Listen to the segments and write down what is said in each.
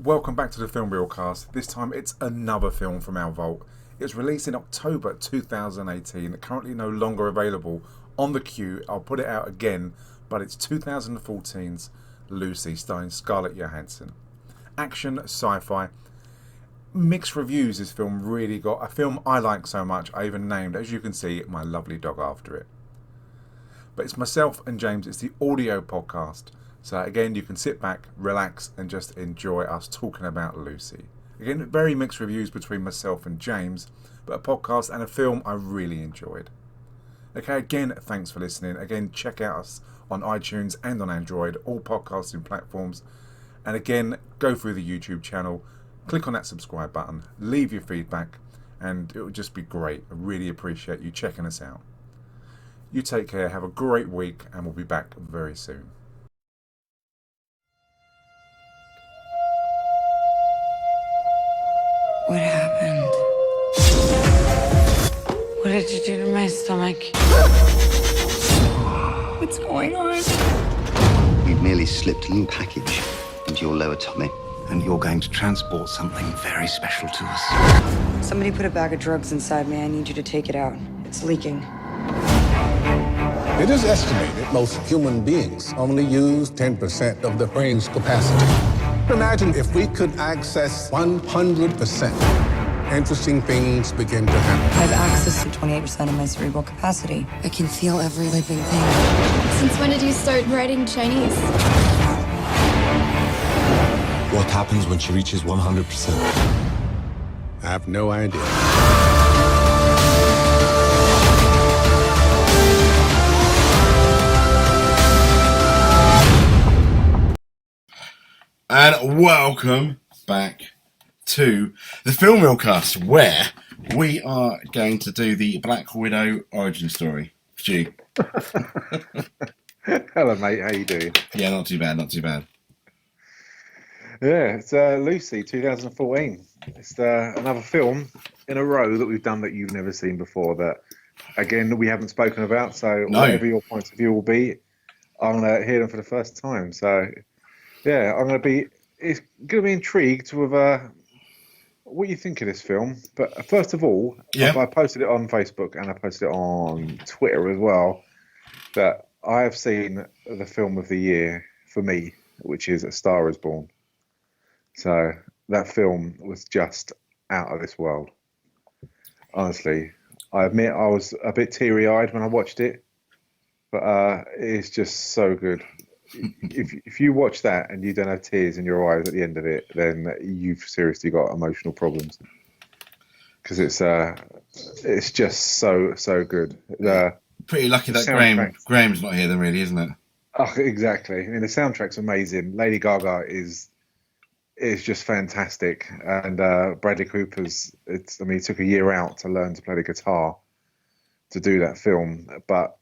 welcome back to the Filmreelcast. This time it's another film from our vault. It was released in October 2018, currently no longer available on the queue. I'll put it out again, but it's 2014's Lucy, starring Scarlett Johansson. Action, sci-fi, mixed reviews this film really got. A film I like so much, I even named, as you can see, my lovely dog after it. But it's myself and James, it's the audio podcast. So again, you can sit back, relax, and just enjoy us talking about Lucy. Again, very mixed reviews between myself and James, but a podcast and a film I really enjoyed. Okay, again, thanks for listening. Again, check out us on iTunes and on Android, all podcasting platforms. And again, go through the YouTube channel, click on that subscribe button, leave your feedback, and it would just be great. I really appreciate you checking us out. You take care, have a great week, and we'll be back very soon. What happened? What did you do to my stomach? What's going on? We've merely slipped a little package into your lower tummy. And you're going to transport something very special to us. Somebody put a bag of drugs inside me. I need you to take it out. It's leaking. It is estimated most human beings only use 10% of their brain's capacity. Imagine if we could access 100%. Interesting things begin to happen. I have access to 28% of my cerebral capacity. I can feel every living thing. Since when did you start writing Chinese? What happens when she reaches 100%? I have no idea. And welcome back to the Filmreelcast, where we are going to do the Black Widow origin story. Stu. Hello, mate. How you doing? Yeah, not too bad, not too bad. Yeah, it's Lucy, 2014. It's another film in a row that we've done that you've never seen before. That, again, we haven't spoken about. So whatever your points of view will be, I'm gonna hear them for the first time. So yeah, it's gonna be intrigued with what you think of this film. But first of all, I posted it on Facebook and I posted it on Twitter as well. That I have seen the film of the year for me, which is A Star Is Born. So that film was just out of this world. Honestly, I admit I was a bit teary-eyed when I watched it, but it's just so good. If you watch that and you don't have tears in your eyes at the end of it, then you've seriously got emotional problems. Because it's just so good. Pretty lucky that Graham's not here then, really, isn't it? Oh, exactly. I mean, the soundtrack's amazing. Lady Gaga is just fantastic, and Bradley Cooper's. He took a year out to learn to play the guitar to do that film, but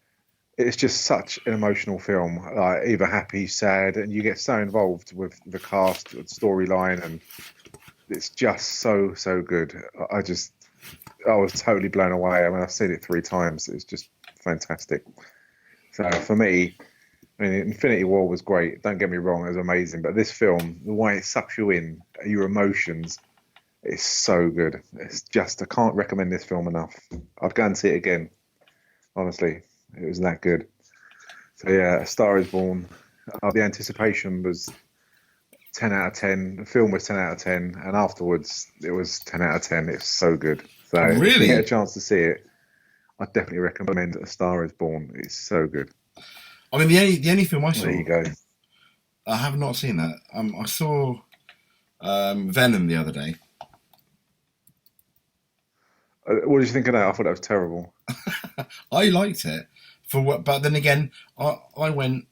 it's just such an emotional film. Like either happy, sad, and you get so involved with the cast, the storyline, and it's just so good. I was totally blown away. I mean, I've seen it 3 times. It's just fantastic. So for me, I mean, Infinity War was great. Don't get me wrong, it was amazing. But this film, the way it sucks you in, your emotions, is so good. It's just, I can't recommend this film enough. I'd go and see it again. Honestly, it was that good. So yeah, A Star Is Born. The anticipation was 10 out of 10. The film was 10 out of 10. And afterwards, it was 10 out of 10. It's so good. So really? If you get a chance to see it, I'd definitely recommend A Star Is Born. It's so good. I mean, the only film I saw. There you go. I have not seen that. I saw Venom the other day. What did you think of that? I thought that was terrible. I liked it but then again, I went,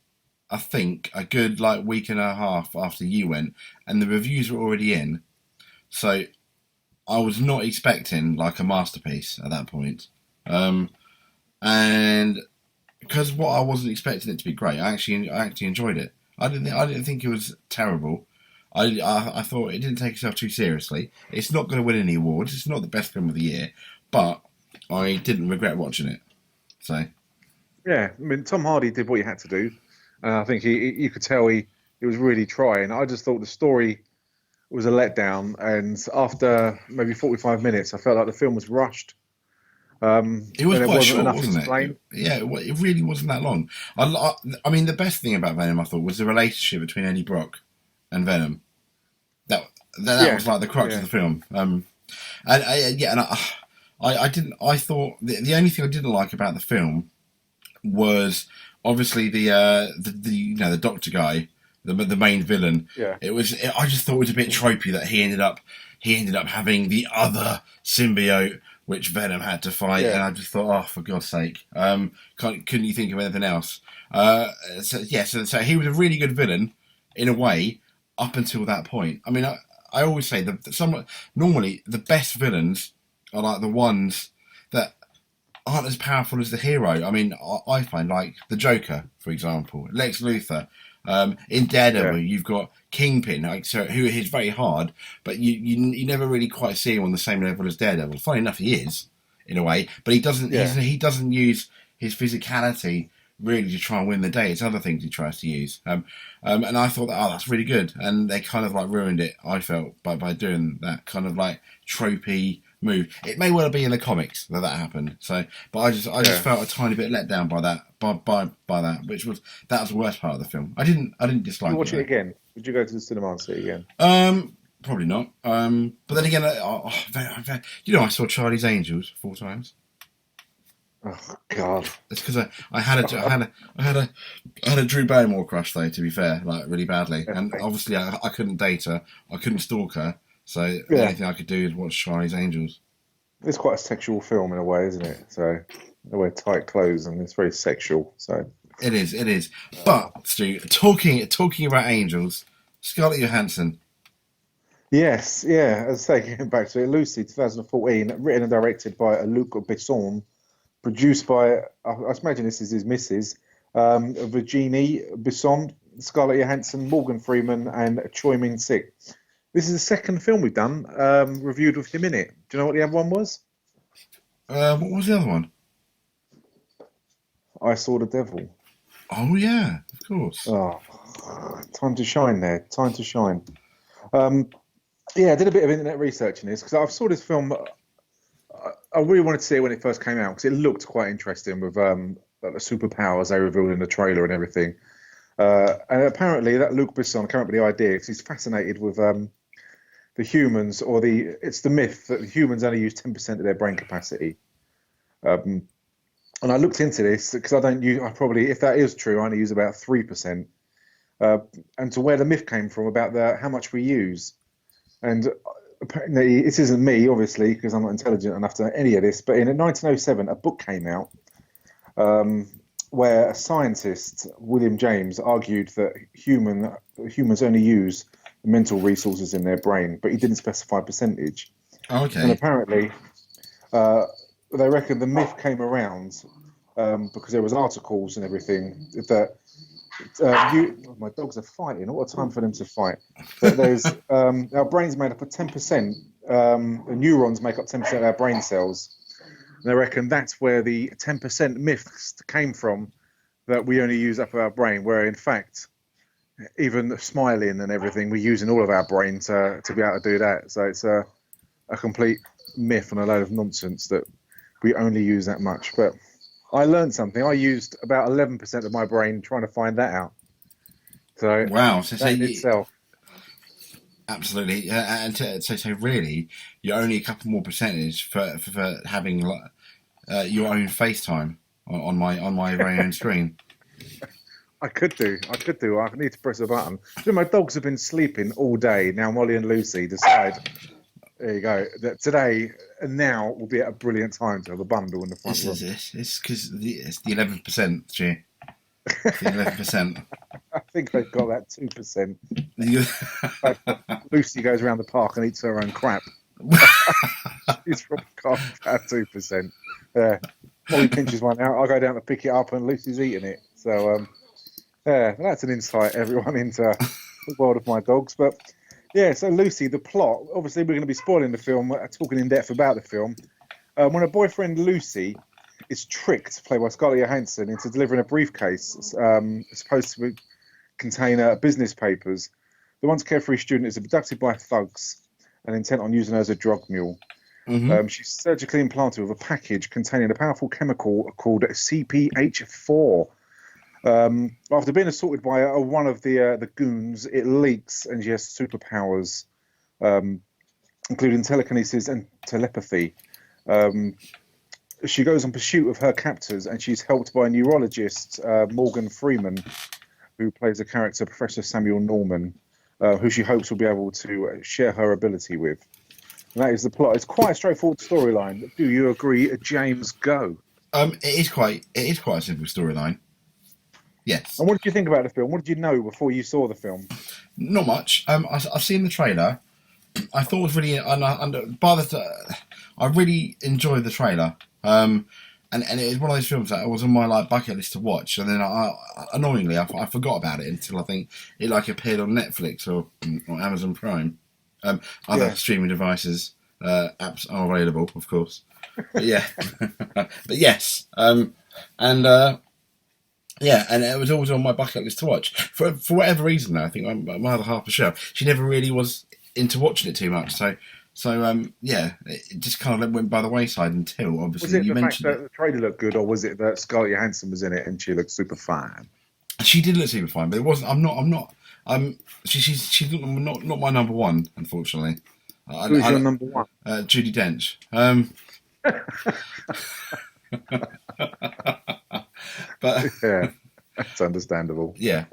I think, a good week and a half after you went, and the reviews were already in, so I was not expecting a masterpiece at that point, and because I wasn't expecting it to be great, I actually enjoyed it. I didn't think it was terrible. I thought it didn't take itself too seriously. It's not going to win any awards. It's not the best film of the year, but I didn't regret watching it. So yeah, I mean, Tom Hardy did what he had to do. I think you could tell he was really trying. I just thought the story was a letdown, and after maybe 45 minutes, I felt like the film was rushed. It was and quite wasn't short, enough wasn't explained. it really wasn't that long. I mean, the best thing about Venom, I thought, was the relationship between Eddie Brock and Venom. That was like the crux of the film. I thought the only thing I didn't like about the film was obviously the doctor guy, the main villain. Yeah. I just thought it was a bit tropey that he ended up having the other symbiote which Venom had to fight, and I just thought, oh, for God's sake, couldn't you think of anything else? So he was a really good villain in a way up until that point. I mean, I always say normally the best villains are like the ones that aren't as powerful as the hero. I mean, I find like the Joker, for example, Lex Luthor. In Daredevil, you've got Kingpin, who is very hard, but you never really quite see him on the same level as Daredevil. Funny enough, he is in a way, but he doesn't. He doesn't use his physicality really to try and win the day. It's other things he tries to use. And I thought, that's really good, and they kind of like ruined it. I felt by doing that kind of like tropey move. It may well be in the comics that happened. So, but I just felt a tiny bit let down by that. By that, which was the worst part of the film. I didn't dislike it. Did you watch it again? Would you go to the cinema and see it again? Probably not. But then again, I saw Charlie's Angels 4 times. Oh God! It's because I had a Drew Barrymore crush though. To be fair, like really badly, and obviously I couldn't date her. I couldn't stalk her. So the only thing I could do is watch Charlie's Angels. It's quite a sexual film in a way, isn't it? So they wear tight clothes and it's very sexual. So it is. But Stu, talking about angels, Scarlett Johansson. Yes, yeah. As I say, getting back to it, Lucy, 2014, written and directed by Luc Besson, produced by I imagine this is his missus, Virginie Besson, Scarlett Johansson, Morgan Freeman, and Choi Min-sik. This is the second film we've done reviewed with him in it. Do you know what the other one was? What was the other one? I Saw the Devil. Oh, yeah, of course. Oh, time to shine there. Time to shine. I did a bit of internet research in this because I saw this film. I really wanted to see it when it first came out because it looked quite interesting with the superpowers they revealed in the trailer and everything. And apparently that Luc Besson came up with the idea because he's fascinated with the humans, it's the myth that the humans only use 10% of their brain capacity. And I looked into this because if that is true, I only use about 3%. And to where the myth came from about how much we use. And apparently, this isn't me, obviously, because I'm not intelligent enough to know any of this, but in 1907, a book came out where a scientist, William James, argued that humans only use the mental resources in their brain, but he didn't specify percentage. Okay. And apparently, they reckon the myth came around because there was articles and everything that my dogs are fighting. What a time for them to fight! But there's our brain's made up of 10%. Neurons make up 10% of our brain cells. And they reckon that's where the 10% myth came from, that we only use up our brain, where in fact, even smiling and everything, we're using all of our brain to be able to do that. So it's a complete myth and a load of nonsense that we only use that much. But I learned something. I used about 11% of my brain trying to find that out. So wow, so that in itself. Absolutely, and so really, you're only a couple more percentage for having your own FaceTime on my very own screen. I could do. I need to press a button. So my dogs have been sleeping all day. Now Molly and Lucy decide, there you go, that today and now will be a brilliant time to have a bundle in the front room. It's because it's the 11%, G. The 11%. I think they've got that 2%. Lucy goes around the park and eats her own crap. She's probably got that 2%. Yeah. Molly pinches one out. I go down to pick it up and Lucy's eating it. So, that's an insight, everyone, into the world of my dogs. But, so Lucy, the plot, obviously we're going to be spoiling the film, talking in depth about the film. When her boyfriend Lucy is tricked, played by Scarlett Johansson, into delivering a briefcase supposed to contain business papers, The once carefree student is abducted by thugs and intent on using her as a drug mule. She's surgically implanted with a package containing a powerful chemical called CPH4. After being assaulted by one of the goons, it leaks and she has superpowers, including telekinesis and telepathy. She goes in pursuit of her captors, and she's helped by a neurologist, Morgan Freeman, who plays the character Professor Samuel Norman, who she hopes will be able to share her ability with. And that is the plot. It's quite a straightforward storyline. Do you agree, James? Go. It is quite a simple storyline. Yes. And what did you think about the film? What did you know before you saw the film? Not much. I've seen the trailer. I thought it was really, I really enjoyed the trailer. And it is one of those films that was on my bucket list to watch, and then annoyingly I forgot about it until I think it appeared on Netflix or Amazon Prime. Other streaming devices, apps are available, of course. But yeah, but yes, and it was always on my bucket list to watch for whatever reason. Though I think my other half of the show, she never really was into watching it too much. So it just kind of went by the wayside until obviously you mentioned it. Was it the fact that the trailer looked good, or was it that Scarlett Johansson was in it and she looked super fine? She did look super fine, but it wasn't. She's not my number one, unfortunately. Who's your number one? Judi Dench. But yeah, that's understandable. Yeah.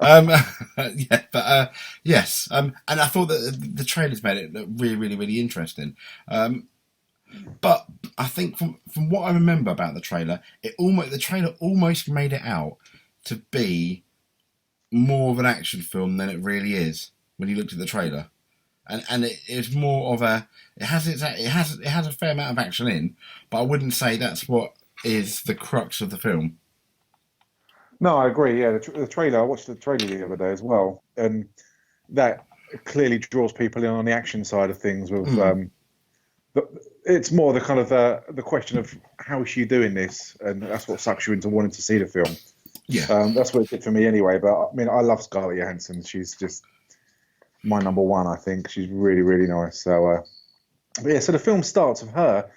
Yes. And I thought that the trailers made it look really, really, really interesting. But I think from what I remember about the trailer, the trailer almost made it out to be more of an action film than it really is when you looked at the trailer, and it's more of it has a fair amount of action in, but I wouldn't say that's what is the crux of the film. No, I agree. Yeah, the trailer. I watched the trailer the other day as well, and that clearly draws people in on the action side of things. With it's more the kind of the question of how is she doing this, and that's what sucks you into wanting to see the film. Yeah, that's what it did for me anyway. But I mean, I love Scarlett Johansson. She's just my number one. I think she's really, really nice. So, but yeah. So the film starts with her.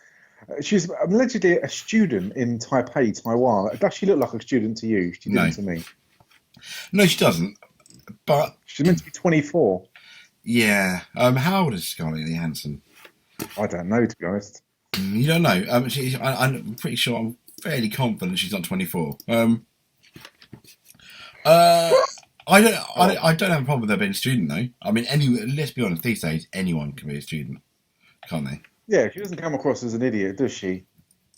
She's allegedly a student in Taipei, Taiwan. Does she look like a student to you? She didn't to me. No, she doesn't. But she's meant to be 24. Yeah. How old is Scarlett Johansson? I don't know, to be honest. You don't know. I'm pretty sure. I'm fairly confident she's not 24. I don't have a problem with her being a student though. I mean, let's be honest. These days, anyone can be a student, can't they? Yeah, she doesn't come across as an idiot, does she?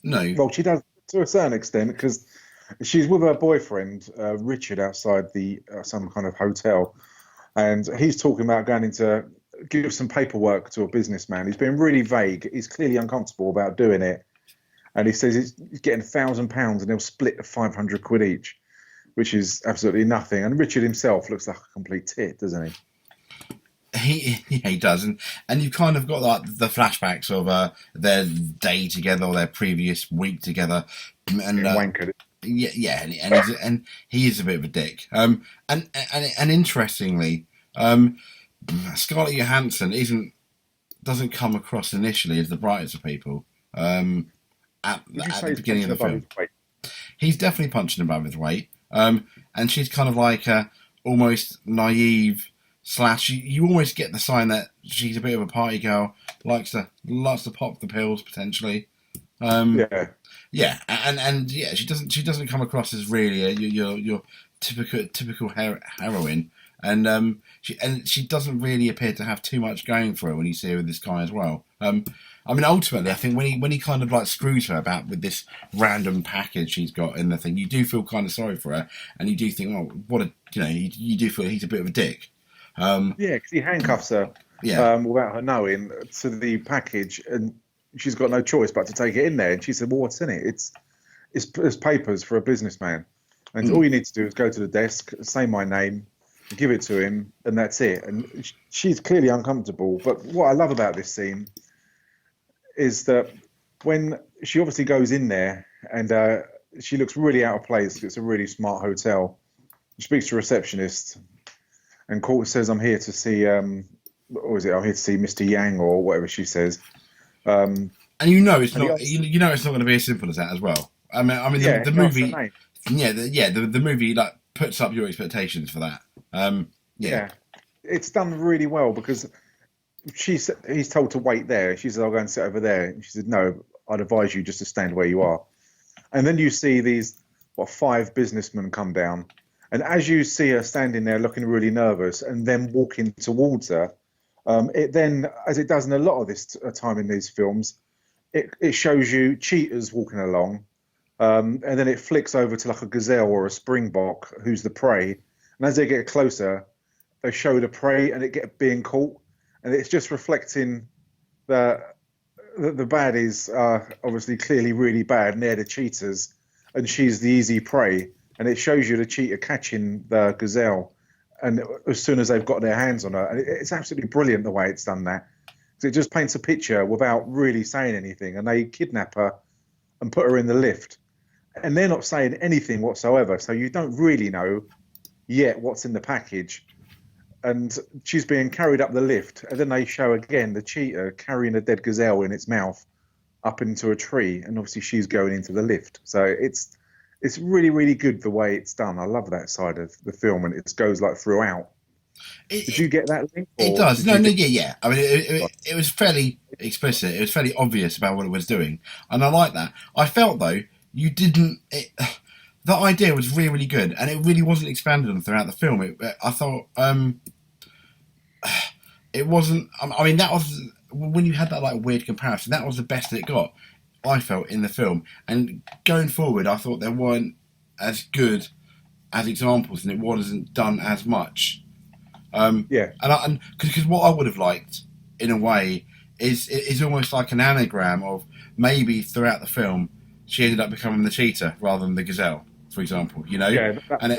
No. Well, she does to a certain extent because she's with her boyfriend Richard outside some kind of hotel, and he's talking about going to give some paperwork to a businessman. He's been really vague. He's clearly uncomfortable about doing it, and he says he's getting £1,000 and they'll split £500 each, which is absolutely nothing. And Richard himself looks like a complete tit, doesn't he? He does, and you've kind of got like the flashbacks of their day together or their previous week together, and wankered. Yeah, and he is a bit of a dick. And interestingly, Scarlett Johansson doesn't come across initially as the brightest of people. At the beginning of the film, he's definitely punching above his weight, and she's kind of like almost naive. / you almost get the sign that she's a bit of a party girl, likes to pop the pills potentially. And she doesn't come across as really your typical heroine, and she doesn't really appear to have too much going for her when you see her with this guy as well. I mean, ultimately, I think when he kind of like screws her about with this random package she's got in the thing, you do feel kind of sorry for her, and you do think, oh, you do feel he's a bit of a dick. Because he handcuffs her without her knowing to the package, and she's got no choice but to take it in there. And she said, "Well, what's in it? It's papers for a businessman, and all you need to do is go to the desk, say my name, give it to him, and that's it." And she's clearly uncomfortable. But what I love about this scene is that when she obviously goes in there and she looks really out of place. It's a really smart hotel. She speaks to a receptionist. and Court says, "I'm here to see what is it? I'm here to see Mr. Yang or whatever she says." And you know it's not. You know it's not going to be as simple as that as well. I mean, the movie. The movie like puts up your expectations for that. Yeah, it's done really well because he's told to wait there. She said, "I'll go and sit over there." And she said, "No, I'd advise you just to stand where you are." And then you see these 5 businessmen come down, and as you see her standing there looking really nervous, and then walking towards her, it then, as it does in a lot of this time in these films, it shows you cheetahs walking along. And then it flicks over to like a gazelle or a springbok who's the prey, and as they get closer they show the prey and it get being caught, and it's just reflecting that the baddies are obviously clearly really bad and they're the cheetahs and she's the easy prey, and it shows you the cheetah catching the gazelle and as soon as they've got their hands on her, and it's absolutely brilliant the way it's done that, because it just paints a picture without really saying anything, and they kidnap her and put her in the lift. And they're not saying anything whatsoever, so you don't really know yet what's in the package. And she's being carried up the lift, and then they show again the cheetah carrying a dead gazelle in its mouth up into a tree, and obviously she's going into the lift. So it's really, really good the way it's done. I love that side of the film, and it goes like throughout. Did you get that link? It does. Yeah. I mean, it was fairly explicit. It was fairly obvious about what it was doing, and I like that. I felt though. You didn't. That idea was really, really good, and it really wasn't expanded on throughout the film. I thought it wasn't. I mean, that was when you had that like weird comparison. That was the best that it got. I felt in the film, and going forward, I thought there weren't as good as examples, and it wasn't done as much. And because what I would have liked, in a way, is almost like an anagram of maybe throughout the film. She ended up becoming the cheetah rather than the gazelle, for example. You know, But I thought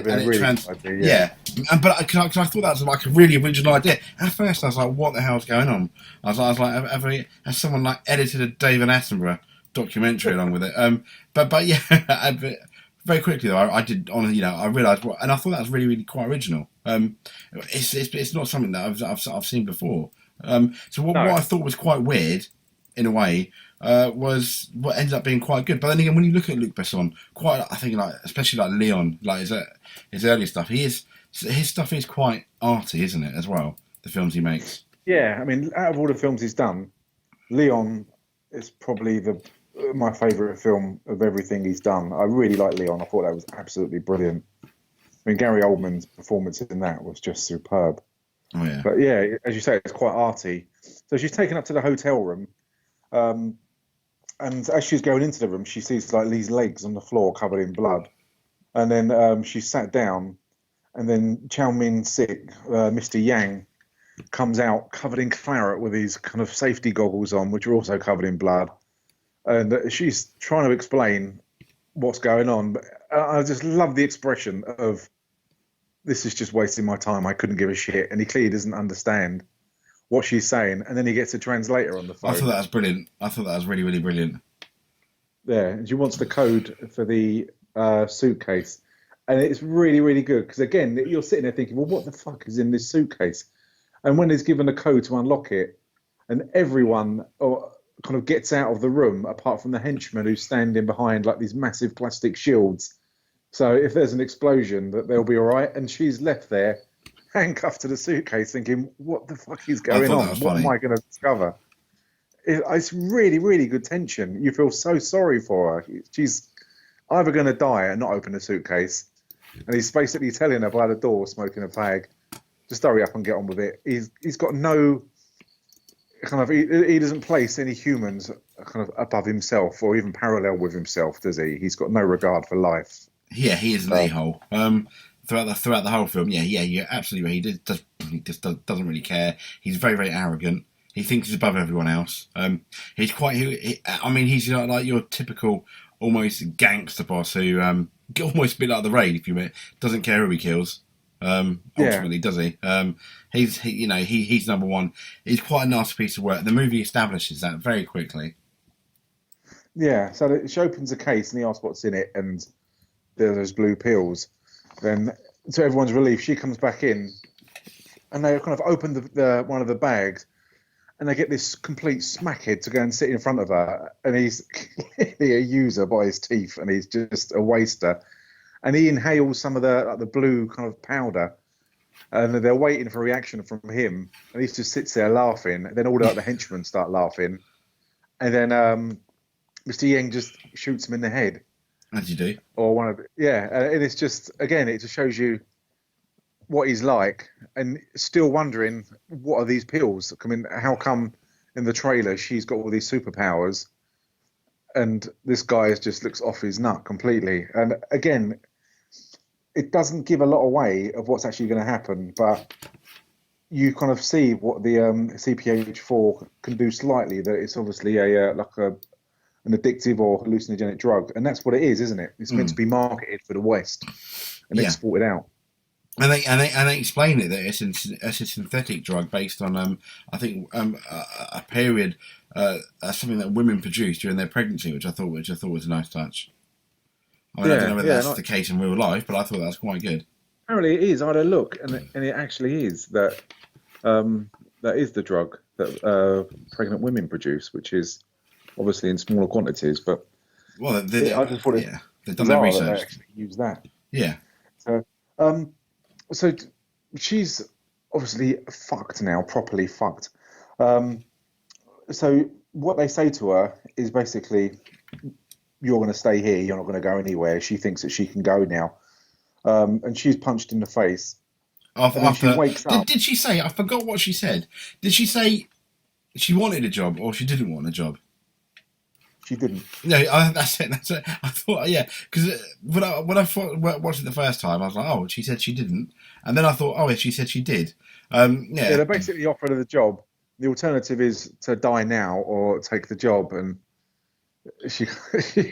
that was like a really original idea. At first, I was like, "What the hell's going on?" I was like, "Has someone like edited a David Attenborough documentary along with it?" But yeah, very quickly though, I did on. I realised what, and I thought that was really, really quite original. It's not something that I've seen before. So what I thought was quite weird, in a way. Was what ended up being quite good, but then again, when you look at Luc Besson, I think like especially like Leon, like his early stuff, his stuff is quite arty, isn't it? As well, the films he makes. Yeah, I mean, out of all the films he's done, Leon is probably my favourite film of everything he's done. I really like Leon. I thought that was absolutely brilliant. I mean, Gary Oldman's performance in that was just superb. Oh yeah. But yeah, as you say, it's quite arty. So she's taken up to the hotel room. And as she's going into the room, she sees like these legs on the floor covered in blood. And then she sat down, and then Chow Min-sik, Mr. Yang, comes out covered in claret with these kind of safety goggles on, which are also covered in blood. And she's trying to explain what's going on. But I just love the expression of, "This is just wasting my time. I couldn't give a shit." And he clearly doesn't understand what she's saying, and then he gets a translator on the phone. I thought that was brilliant. I thought that was really, really brilliant. Yeah, and she wants the code for the suitcase, and it's really, really good because again, you're sitting there thinking, "Well, what the fuck is in this suitcase?" And when he's given a code to unlock it, and everyone kind of gets out of the room apart from the henchman who's standing behind like these massive plastic shields. So if there's an explosion, that they'll be all right. And she's left there, handcuffed to the suitcase, thinking, "What the fuck is going on? What am I going to discover?" It's really, really good tension. You feel so sorry for her. She's either going to die and not open the suitcase, and he's basically telling her by the door, smoking a fag, just hurry up and get on with it. He's got no kind of he doesn't place any humans kind of above himself or even parallel with himself, does he? He's got no regard for life. Yeah, he is an a-hole. Throughout the whole film, yeah, absolutely. He just doesn't really care. He's very, very arrogant. He thinks he's above everyone else. He's quite. He's like your typical almost gangster boss who almost a bit like the Raid, if you will. Doesn't care who he kills. Ultimately, does he? He's number one. He's quite a nasty piece of work. The movie establishes that very quickly. Yeah, so she opens a case and he asks what's in it, and there's those blue pills. Then, to everyone's relief, she comes back in, and they kind of open the one of the bags, and they get this complete smackhead to go and sit in front of her, and he's clearly a user by his teeth, and he's just a waster, and he inhales some of the blue kind of powder, and they're waiting for a reaction from him, and he just sits there laughing. And then all the henchmen start laughing, and then Mr. Yang just shoots him in the head. As you do. Or one of and it's just, again, it just shows you what he's like, and still wondering, what are these pills? I mean, how come in the trailer she's got all these superpowers, and this guy just looks off his nut completely? And again, it doesn't give a lot away of what's actually going to happen, but you kind of see what the CPH4 can do slightly. That it's obviously an addictive or hallucinogenic drug, and that's what it is, isn't it? It's meant to be marketed for the West and exported out. And they explain it that it's a synthetic drug based on I think a period something that women produce during their pregnancy, which I thought was a nice touch. I mean, I don't know whether that's the case in real life, but I thought that was quite good. Apparently, it is. I had a look, and it actually is that that is the drug that pregnant women produce, which is obviously in smaller quantities. But I just thought they've done their research. They actually use that. Yeah. So she's obviously fucked now, properly fucked. So what they say to her is basically, you're going to stay here, you're not going to go anywhere. She thinks that she can go now. And she's punched in the face. After she wakes up. Did she say, I forgot what she said. Did she say she wanted a job or she didn't want a job? She didn't. No, that's it. I thought, because when I watched it the first time, I was like, oh, she said she didn't, and then I thought, oh, she said she did. They basically offered her the job. The alternative is to die now or take the job, and she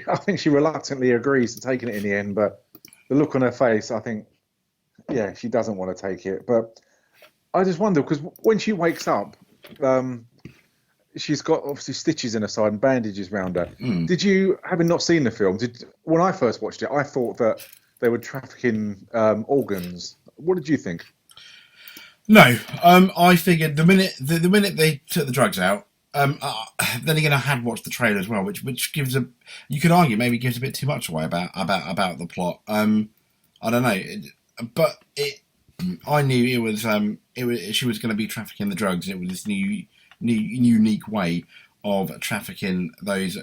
I think she reluctantly agrees to taking it in the end. But the look on her face, I think, she doesn't want to take it. But I just wonder, because when she wakes up, she's got obviously stitches in her side and bandages around her. Did you, having not seen the film, when I first watched it, I thought that they were trafficking organs. What did you think? No, I figured the minute they took the drugs out, then again I had watched the trailer as well, which gives you could argue maybe gives a bit too much away about the plot. I don't know, but I knew it was she was going to be trafficking the drugs. It was this unique way of trafficking those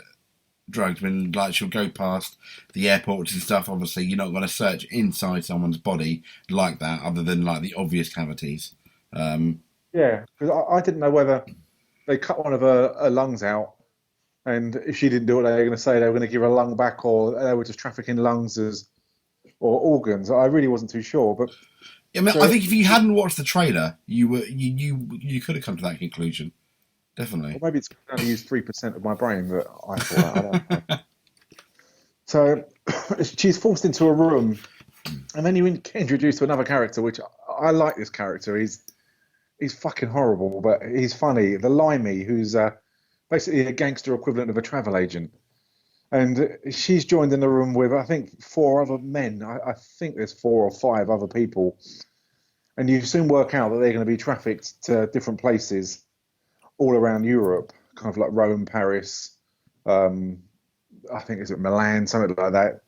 drugs when, like, she'll go past the airports and stuff. Obviously you're not going to search inside someone's body like that, other than like the obvious cavities. Because I didn't know whether they cut one of her lungs out, and if she didn't do it, they were going to say they were going to give her a lung back, or they were just trafficking lungs or organs. I really wasn't too sure, but I think if you hadn't watched the trailer, you could have come to that conclusion. Definitely. Or maybe it's only used 3% of my brain, but I thought that. I don't know. So she's forced into a room, and then you get introduced to another character, which I like. This character, he's fucking horrible, but he's funny. The Limey, who's basically a gangster equivalent of a travel agent, and she's joined in the room with, I think, 4 other men. I think there's 4 or 5 other people, and you soon work out that they're going to be trafficked to different places all around Europe, kind of like Rome, Paris, I think it's Milan, something like that.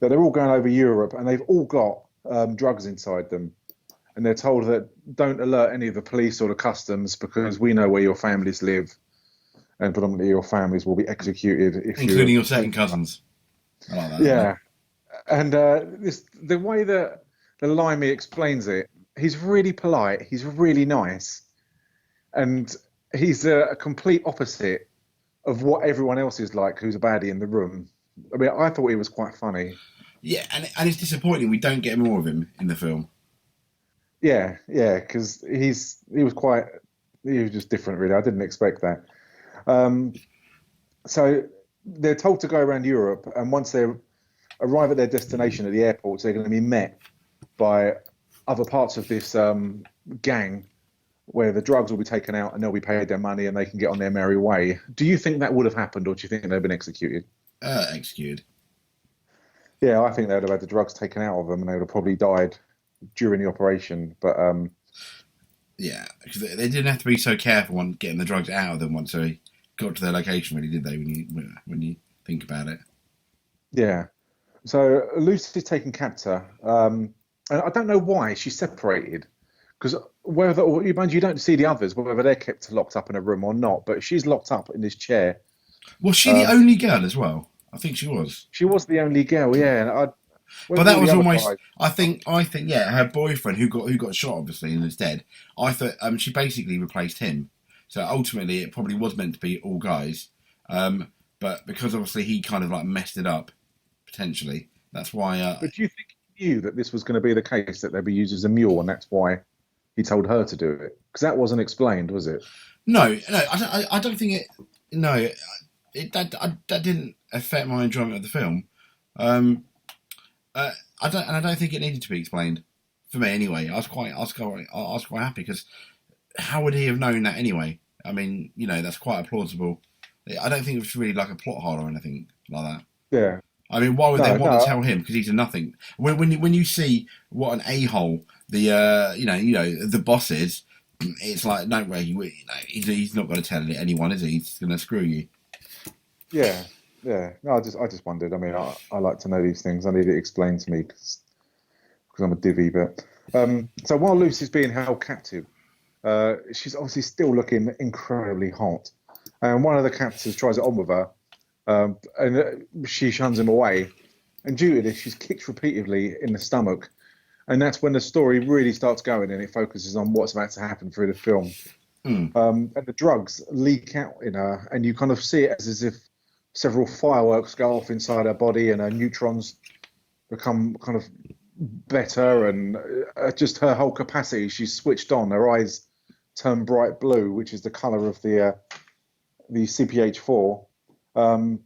But they're all going over Europe, and they've all got drugs inside them. And they're told that don't alert any of the police or the customs, because we know where your families live, and predominantly your families will be executed, including your second cousins. I like that. Yeah, and the way that the Limey explains it, he's really polite, he's really nice, and he's a complete opposite of what everyone else is like who's a baddie in the room. I mean, I thought he was quite funny. Yeah, and it's disappointing we don't get more of him in the film. Yeah, because he was just different, really. I didn't expect that. So they're told to go around Europe, and once they arrive at their destination at the airports, they're going to be met by other parts of this gang, where the drugs will be taken out and they'll be paid their money and they can get on their merry way. Do you think that would have happened, or do you think they've been executed? Executed. Yeah, I think they would have had the drugs taken out of them, and they would have probably died during the operation. But Yeah, because they didn't have to be so careful on getting the drugs out of them once they got to their location, really, did they? When you think about it. Yeah. So Lucy's taken captor, and I don't know why she's separated, because whether you don't see the others, whether they're kept locked up in a room or not, but she's locked up in this chair. Was she the only girl as well? I think she was. She was the only girl, yeah. But that was almost. Guys? I think, yeah, her boyfriend who got shot, obviously, and is dead. I thought she basically replaced him. So ultimately, it probably was meant to be all guys, but because obviously he kind of like messed it up, potentially. That's why. But do you think he knew that this was going to be the case, that they'd be used as a mule, and that's why he told her to do it? Because that wasn't explained, was it? No, I don't think it. No, that didn't affect my enjoyment of the film. I don't think it needed to be explained for me anyway. I was quite happy because how would he have known that anyway? I mean, that's quite a plausible. I don't think it was really like a plot hole or anything like that. Yeah. I mean, why would they want to tell him? Because he's a nothing. When you see what an a-hole the boss is, it's like no way. He's not going to tell anyone, is he? He's going to screw you. Yeah. Yeah, no, I just wondered. I mean, I like to know these things. I need it explained to me because I'm a divvy. But so while Lucy's being held captive, she's obviously still looking incredibly hot. And one of the captors tries it on with her, and she shuns him away. And due to this, she's kicked repeatedly in the stomach. And that's when the story really starts going, and it focuses on what's about to happen through the film. And the drugs leak out in her, and you kind of see it as if several fireworks go off inside her body, and her neutrons become kind of better, and just her whole capacity. She's switched on. Her eyes turn bright blue, which is the color of the CPH4. And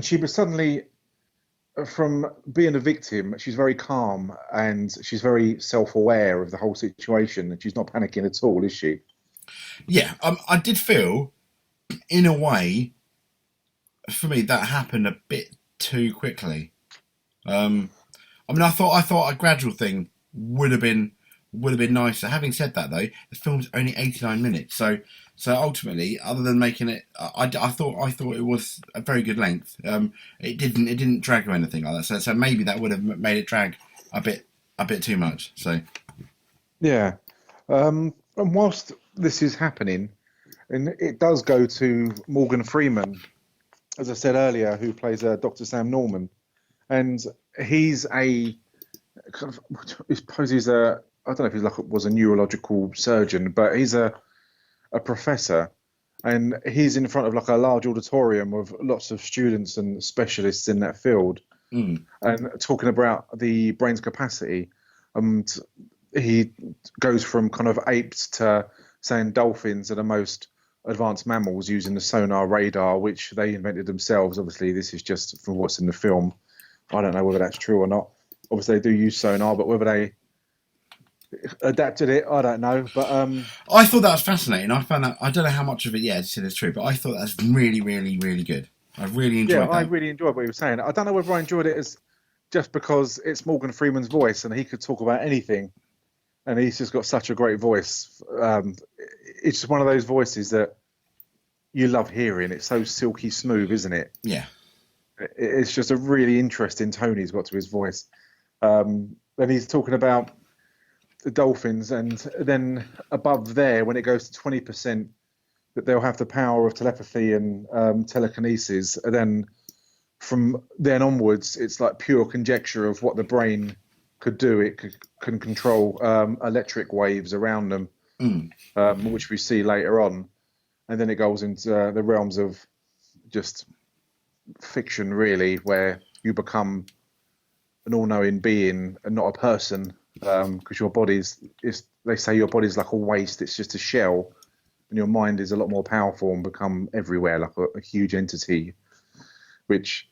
she was suddenly, from being a victim, she's very calm and she's very self-aware of the whole situation, and she's not panicking at all, is she? Yeah, I did feel, in a way, for me, that happened a bit too quickly. I mean, I thought a gradual thing would have been nicer. Having said that, though, the film's only 89 minutes, so ultimately, other than making it, I thought it was a very good length. It didn't drag or anything like that. So maybe that would have made it drag a bit too much. So yeah, and whilst this is happening, and it does go to Morgan Freeman, as I said earlier, who plays Dr. Sam Norman, and he's I suppose he's I don't know if he was a neurological surgeon, but he's a professor, and he's in front of like a large auditorium with lots of students and specialists in that field, and talking about the brain's capacity. And he goes from kind of apes to saying dolphins are the most advanced mammals using the sonar radar, which they invented themselves. Obviously, this is just from what's in the film. I don't know whether that's true or not. Obviously, they do use sonar, but whether they adapted it, I don't know. But I thought that was fascinating. I found that, I don't know how much of it, is true, but I thought that's really, really, really good. I really enjoyed that. Yeah, I really enjoyed what he was saying. I don't know whether I enjoyed it as just because it's Morgan Freeman's voice and he could talk about anything, and he's just got such a great voice. It's just one of those voices that you love hearing. It's so silky smooth, isn't it? Yeah. It's just a really interesting tone he's got to his voice. And he's talking about the dolphins, and then above there, when it goes to 20%, that they'll have the power of telepathy and telekinesis. And then from then onwards, it's like pure conjecture of what the brain could do. It can control electric waves around them, which we see later on. And then it goes into the realms of just fiction, really, where you become an all-knowing being and not a person, because your body's, they say your body's like a waste, it's just a shell, and your mind is a lot more powerful and become everywhere, like a huge entity, which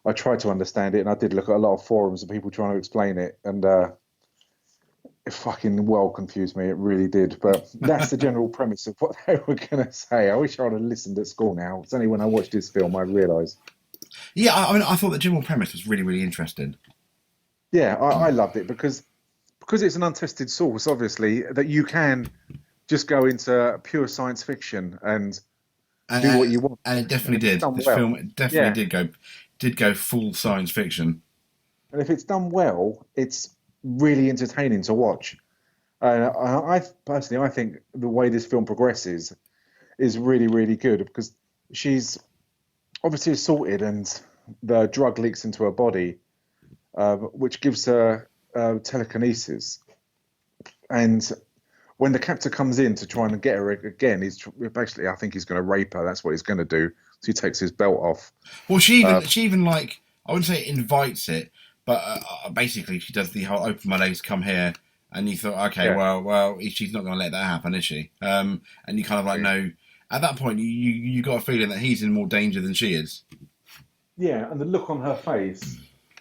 I tried to understand it, and I did look at a lot of forums of people trying to explain it, and it fucking well confused me. It really did. But that's the general premise of what they were going to say. I wish I would have listened at school now. It's only when I watched this film I realised. Yeah, I mean, I thought the general premise was really, really interesting. Yeah, I loved it because it's an untested source, obviously, that you can just go into pure science fiction and do what you want. And it definitely did. This film definitely did go full science fiction. And if it's done well, it's really entertaining to watch. I personally, I think the way this film progresses is really, really good because she's obviously assaulted and the drug leaks into her body, which gives her telekinesis. And when the captor comes in to try and get her again, he's basically, I think he's going to rape her. That's what he's going to do. So he takes his belt off. Well, she even like, I wouldn't say invites it, but basically she does the whole open my legs, come here. And you thought, okay, well, she's not going to let that happen, is she? And you kind of like know, at that point, you got a feeling that he's in more danger than she is. Yeah, and the look on her face.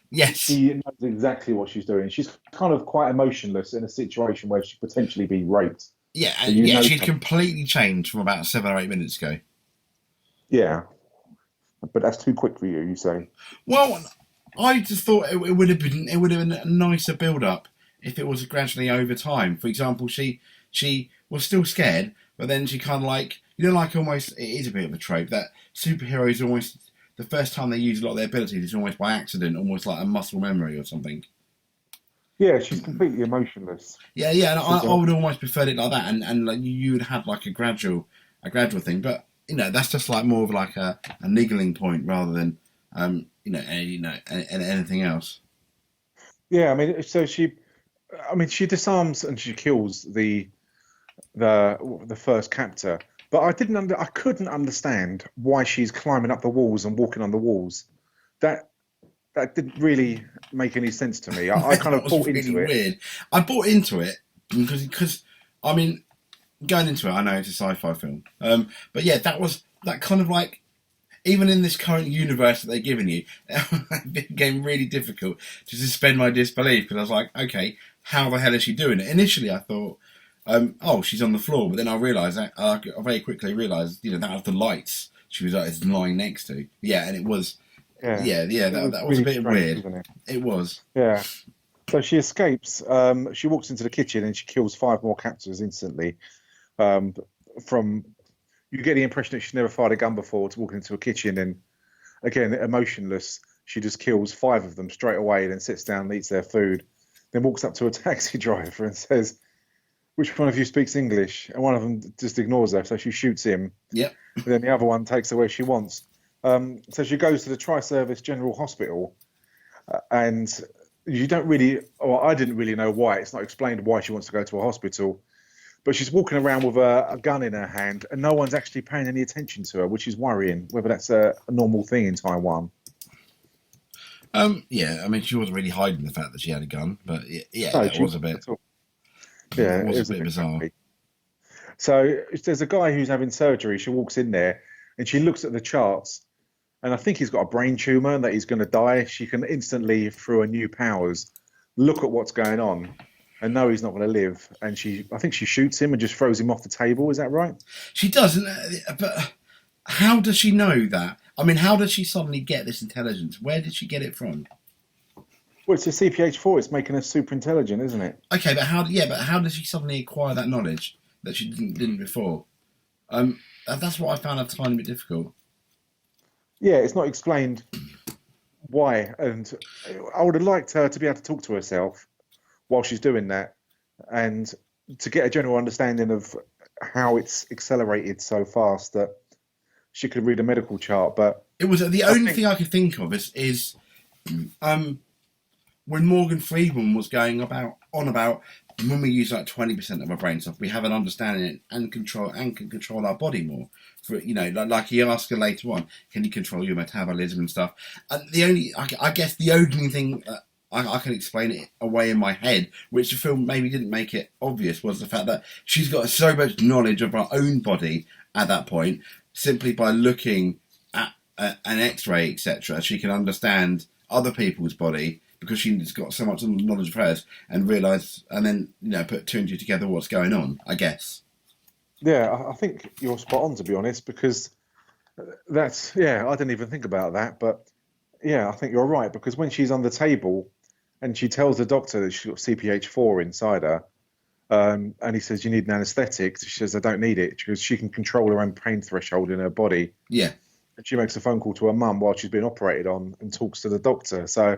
Yes. She knows exactly what she's doing. She's kind of quite emotionless in a situation where she could potentially be raped. Yeah, so she'd completely changed from about 7 or 8 minutes ago. Yeah. But that's too quick for you, you say? Well, I just thought it would have been a nicer build-up if it was gradually over time. For example, she was still scared, but then she kind of like, like almost, it is a bit of a trope that superheroes almost, the first time they use a lot of their abilities is almost by accident, almost like a muscle memory or something. Yeah, she's completely emotionless. Yeah, and I would almost prefer it like that, and like you would have like a gradual thing, but that's just like more of like a niggling point rather than anything else. Yeah, I mean, she disarms and she kills the first captor, but I couldn't understand why she's climbing up the walls and walking on the walls. That didn't really make any sense to me. I kind of bought into it. Weird. I bought into it because I mean, going into it, I know it's a sci-fi film, but yeah, that kind of like. Even in this current universe that they're giving you, it became really difficult to suspend my disbelief because I was like, okay, how the hell is she doing it? Initially, I thought, she's on the floor, but then I realised that I very quickly realised, that was the lights she was lying next to. Yeah, and it was, that was a bit strange, weird. It was. Yeah. So she escapes. She walks into the kitchen and she kills 5 more captors instantly. You get the impression that she's never fired a gun before to walk into a kitchen, and again, emotionless, she just kills 5 of them straight away, then sits down and eats their food, then walks up to a taxi driver and says, which one of you speaks English? And one of them just ignores her, so she shoots him. Yep. And then the other one takes her where she wants. So she goes to the Tri-Service General Hospital, and you don't really, or I didn't really know why. It's not explained why she wants to go to a hospital. But she's walking around with a gun in her hand, and no one's actually paying any attention to her, which is worrying, whether that's a normal thing in Taiwan. Yeah, I mean, she wasn't really hiding the fact that she had a gun, but it was a bit... Yeah, it was a bit bizarre. Funny. So there's a guy who's having surgery. She walks in there, and she looks at the charts, and I think he's got a brain tumour and that he's going to die. She can instantly, through her new powers, look at what's going on. And know he's not going to live, and I think she shoots him and just throws him off the table. Is that right? She does, but how does she know that? I mean, how does she suddenly get this intelligence? Where did she get it from? Well, it's a CPH4. It's making her super intelligent, isn't it? Okay, but how did she suddenly acquire that knowledge that she didn't before? That's what I found a tiny bit difficult. Yeah, it's not explained why, and I would have liked her to be able to talk to herself while she's doing that, and to get a general understanding of how it's accelerated so fast that she could read a medical chart. But it was the only thing I could think of is when Morgan Freeman was going on about when we use like 20% of our brain stuff, we have an understanding and can control our body more. For like he asked her later on, can you control your metabolism and stuff? And I guess the only thing. I can explain it away in my head, which the film maybe didn't make it obvious, was the fact that she's got so much knowledge of her own body at that point, simply by looking at an X-ray, etc. She can understand other people's body because she's got so much knowledge of hers and realise, and then put 2 and 2 together what's going on, I guess. Yeah, I think you're spot on, to be honest, because I didn't even think about that, but yeah, I think you're right, because when she's on the table and she tells the doctor that she's got CPH4 inside her, And he says, you need an anaesthetic. She says, I don't need it, because she can control her own pain threshold in her body. Yeah. And she makes a phone call to her mum while she's being operated on and talks to the doctor. So,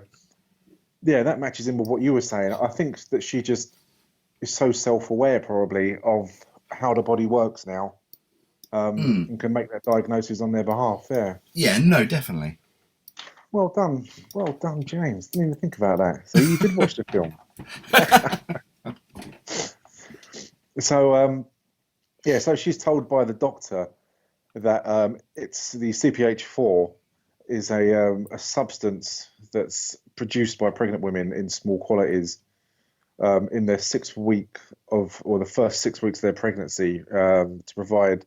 yeah, that matches in with what you were saying. I think that she just is so self-aware, probably, of how the body works now, and can make that diagnosis on their behalf. Yeah. Yeah, no, definitely. Well done, James. Didn't even think about that. So you did watch the film. So, so she's told by the doctor that it's the CPH4 is a substance that's produced by pregnant women in small quantities in their the first 6 weeks of their pregnancy to provide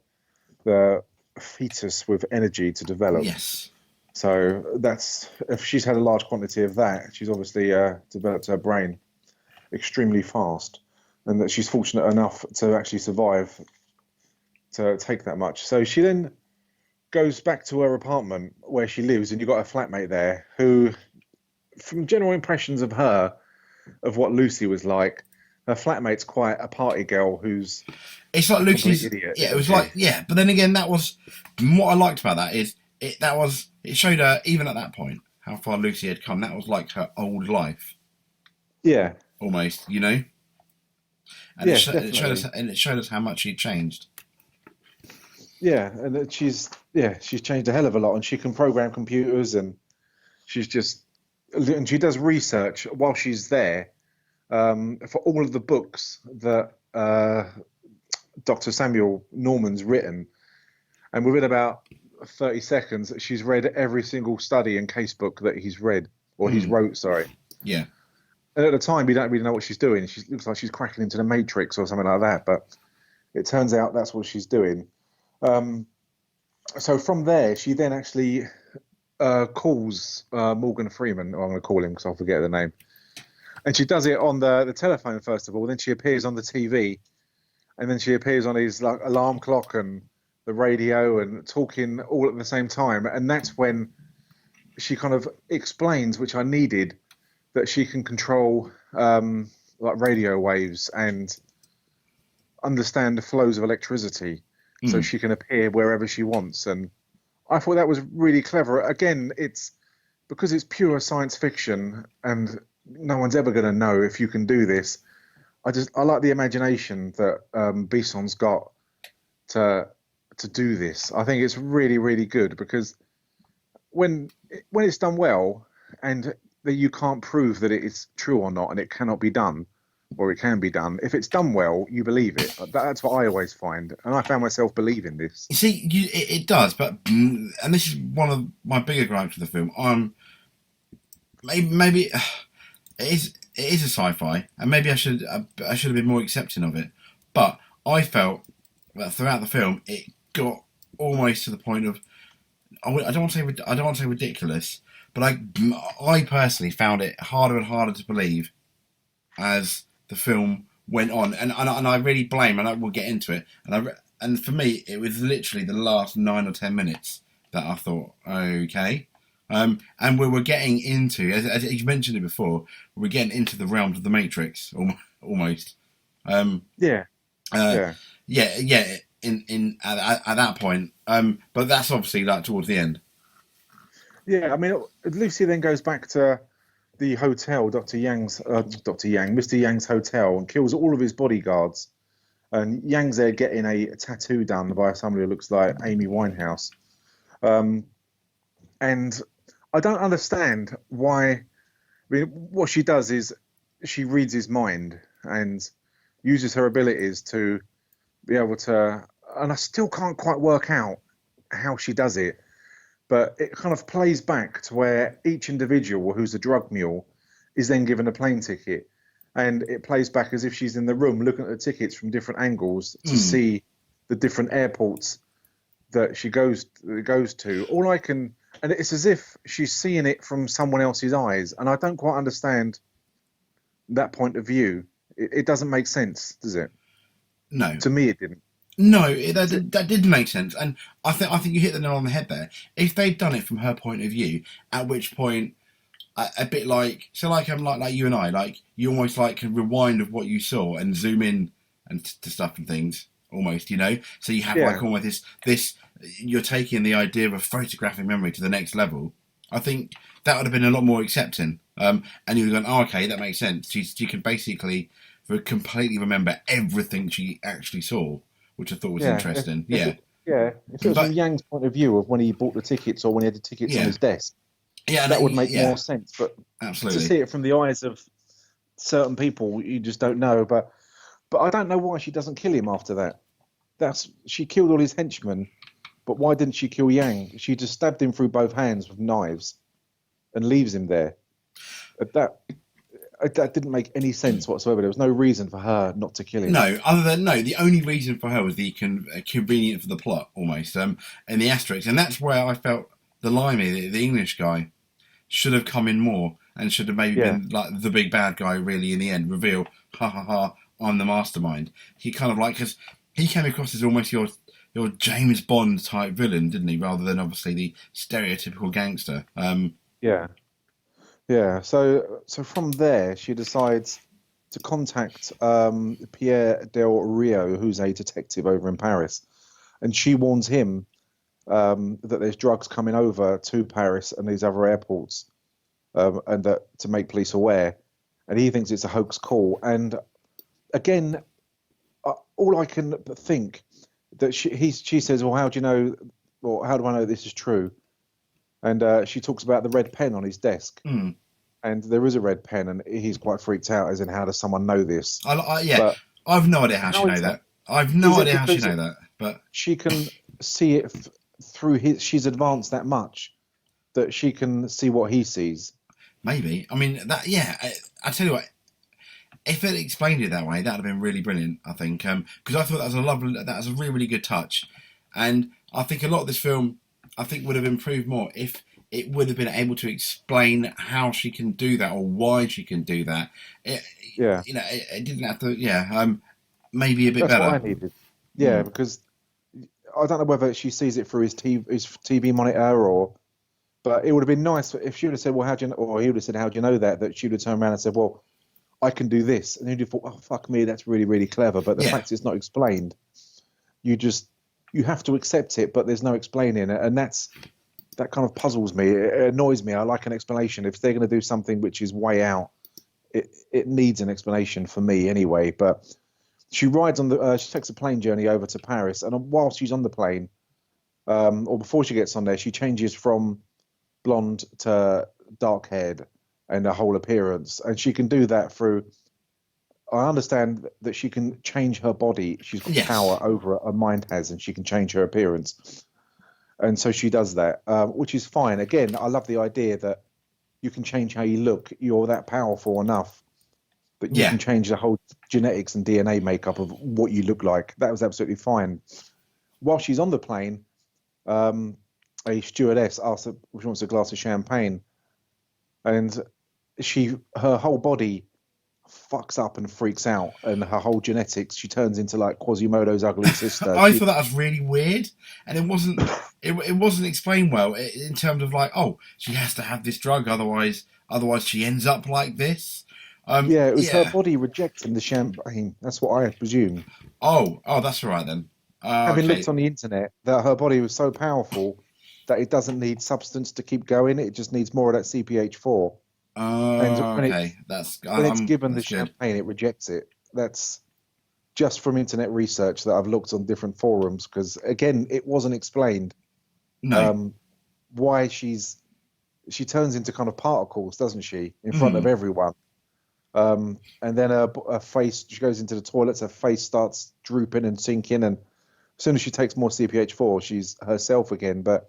the fetus with energy to develop. Yes. So if she's had a large quantity of that, she's obviously developed her brain extremely fast, and that she's fortunate enough to actually survive to take that much. So she then goes back to her apartment where she lives, and you've got a flatmate there who, from general impressions of her, of what Lucy was like, her flatmate's quite a party girl who's... It's like Lucy's... idiot. Yeah, it was like... Yeah, but then again, that was... What I liked about that is, it showed her, even at that point, how far Lucy had come. That was like her old life. Yeah. Almost, you know? And yeah, it showed us how much she'd changed. Yeah, and that she's changed a hell of a lot, and she can program computers, and she does research while she's there for all of the books that Dr. Samuel Norman's written, and within about 30 seconds, she's read every single study and casebook that he's read or he's wrote. Sorry. Yeah. And at the time, we don't really know what she's doing. She looks like she's cracking into the Matrix or something like that, but it turns out that's what she's doing. So from there, she then actually calls Morgan Freeman, or I'm going to call him because I'll forget the name. And she does it on the telephone, first of all. Then she appears on the TV. And then she appears on his alarm clock and the radio and talking all at the same time. And that's when she kind of explains, which I needed, that she can control radio waves and understand the flows of electricity. So she can appear wherever she wants. And I thought that was really clever. Again, it's because it's pure science fiction and no one's ever going to know if you can do this. I like the imagination that Besson's got to do this. I think it's really, really good, because when it's done well and that you can't prove that it is true or not, and it cannot be done, or it can be done. If it's done well, you believe it. That's what I always find, and I found myself believing this. You see, it does, but and this is one of my bigger gripes with the film. Maybe it is a sci-fi, and maybe I should have been more accepting of it. But I felt that throughout the film, it got almost to the point of I don't want to say ridiculous, but I personally found it harder and harder to believe as the film went on, and I really blame, and I will get into it. And for me, it was literally the last 9 or 10 minutes that I thought, okay, and we were getting into, as you mentioned it before, we're getting into the realms of the Matrix almost. Yeah. In at that point, but that's obviously like towards the end. Yeah, I mean, Lucy then goes back to the hotel, Mr. Yang's hotel, and kills all of his bodyguards. And Yang's there getting a tattoo done by somebody who looks like Amy Winehouse. And I don't understand why. I mean, what she does is she reads his mind and uses her abilities to be able to. And I still can't quite work out how she does it. But it kind of plays back to where each individual who's a drug mule is then given a plane ticket. And it plays back as if she's in the room looking at the tickets from different angles to see the different airports that she goes to. And it's as if she's seeing it from someone else's eyes. And I don't quite understand that point of view. It doesn't make sense, does it? No. To me, it didn't. No, that did make sense, and I think you hit the nail on the head there. If they'd done it from her point of view, at which point, a bit like you and I, like you almost like can rewind of what you saw and zoom in and to stuff and things, almost, you know? So you have like almost this, you're taking the idea of a photographic memory to the next level. I think that would have been a lot more accepting. And you would have gone, oh, okay, that makes sense. She can basically completely remember everything she actually saw, which I thought was interesting. If it was from Yang's point of view of when he bought the tickets or when he had the tickets on his desk, that would make more sense. But absolutely, to see it from the eyes of certain people, you just don't know. But I don't know why she doesn't kill him after that. She killed all his henchmen, but why didn't she kill Yang? She just stabbed him through both hands with knives and leaves him there. That didn't make any sense whatsoever. There was no reason for her not to kill him. No, other than the only reason for her was the convenient for the plot, almost, and the asterisk. And that's where I felt the Limey, the English guy, should have come in more and should have maybe been like the big bad guy, really, in the end. Reveal, ha ha ha, I'm the mastermind. He kind of like, because he came across as almost your James Bond type villain, didn't he? Rather than obviously the stereotypical gangster. Yeah. So from there, she decides to contact Pierre Del Rio, who's a detective over in Paris, and she warns him that there's drugs coming over to Paris and these other airports, and that to make police aware. And he thinks it's a hoax call. And again, all I can think that she says, well, how do you know, or how do I know this is true? And she talks about the red pen on his desk. And there is a red pen, and he's quite freaked out, as in, how does someone know this? But I've no idea how she know that. I've no idea how she know that. But she can see it through his. She's advanced that much that she can see what he sees. Maybe. I mean, that. Yeah. I tell you what. If it explained it that way, that'd have been really brilliant. I think, because I thought that was a really, really good touch, and I think a lot of this film, I think, would have improved more if it would have been able to explain how she can do that or why she can do that. It didn't have to. Maybe a bit better. That's what I needed. Yeah, because I don't know whether she sees it through his TV monitor but it would have been nice if she would have said, "Well, how do you know?" Or he would have said, "How do you know that?" That she would have turned around and said, "Well, I can do this," and then you thought, "Oh, fuck me, that's really, really clever." But the fact it's not explained, you have to accept it, but there's no explaining it, and that kind of puzzles me. It annoys me. I like an explanation. If they're going to do something which is way out, it needs an explanation for me anyway. But she rides on she takes a plane journey over to Paris, and while she's on the plane, or before she gets on there, she changes from blonde to dark-haired and her whole appearance, and she can do that through. I understand that she can change her body. She's got power over her mind has, and she can change her appearance. And so she does that, which is fine. Again, I love the idea that you can change how you look. You're that powerful enough that you can change the whole genetics and DNA makeup of what you look like. That was absolutely fine. While she's on the plane, a stewardess asks if she wants a glass of champagne, and her whole body fucks up and freaks out, and her whole genetics, she turns into like Quasimodo's ugly sister. I thought that was really weird, and it wasn't explained well in terms of like, oh, she has to have this drug, otherwise she ends up like this. It was her body rejecting the champagne. That's what I presume. Oh, that's all right then. Having looked on the internet, that her body was so powerful that it doesn't need substance to keep going. It just needs more of that CPH4. Okay. When it's given the champagne, it rejects it. That's just from internet research that I've looked on different forums, because again, it wasn't explained. No. Why she turns into kind of particles, doesn't she, in front of everyone? And then her face, she goes into the toilets, her face starts drooping and sinking, and as soon as she takes more CPH4, she's herself again. But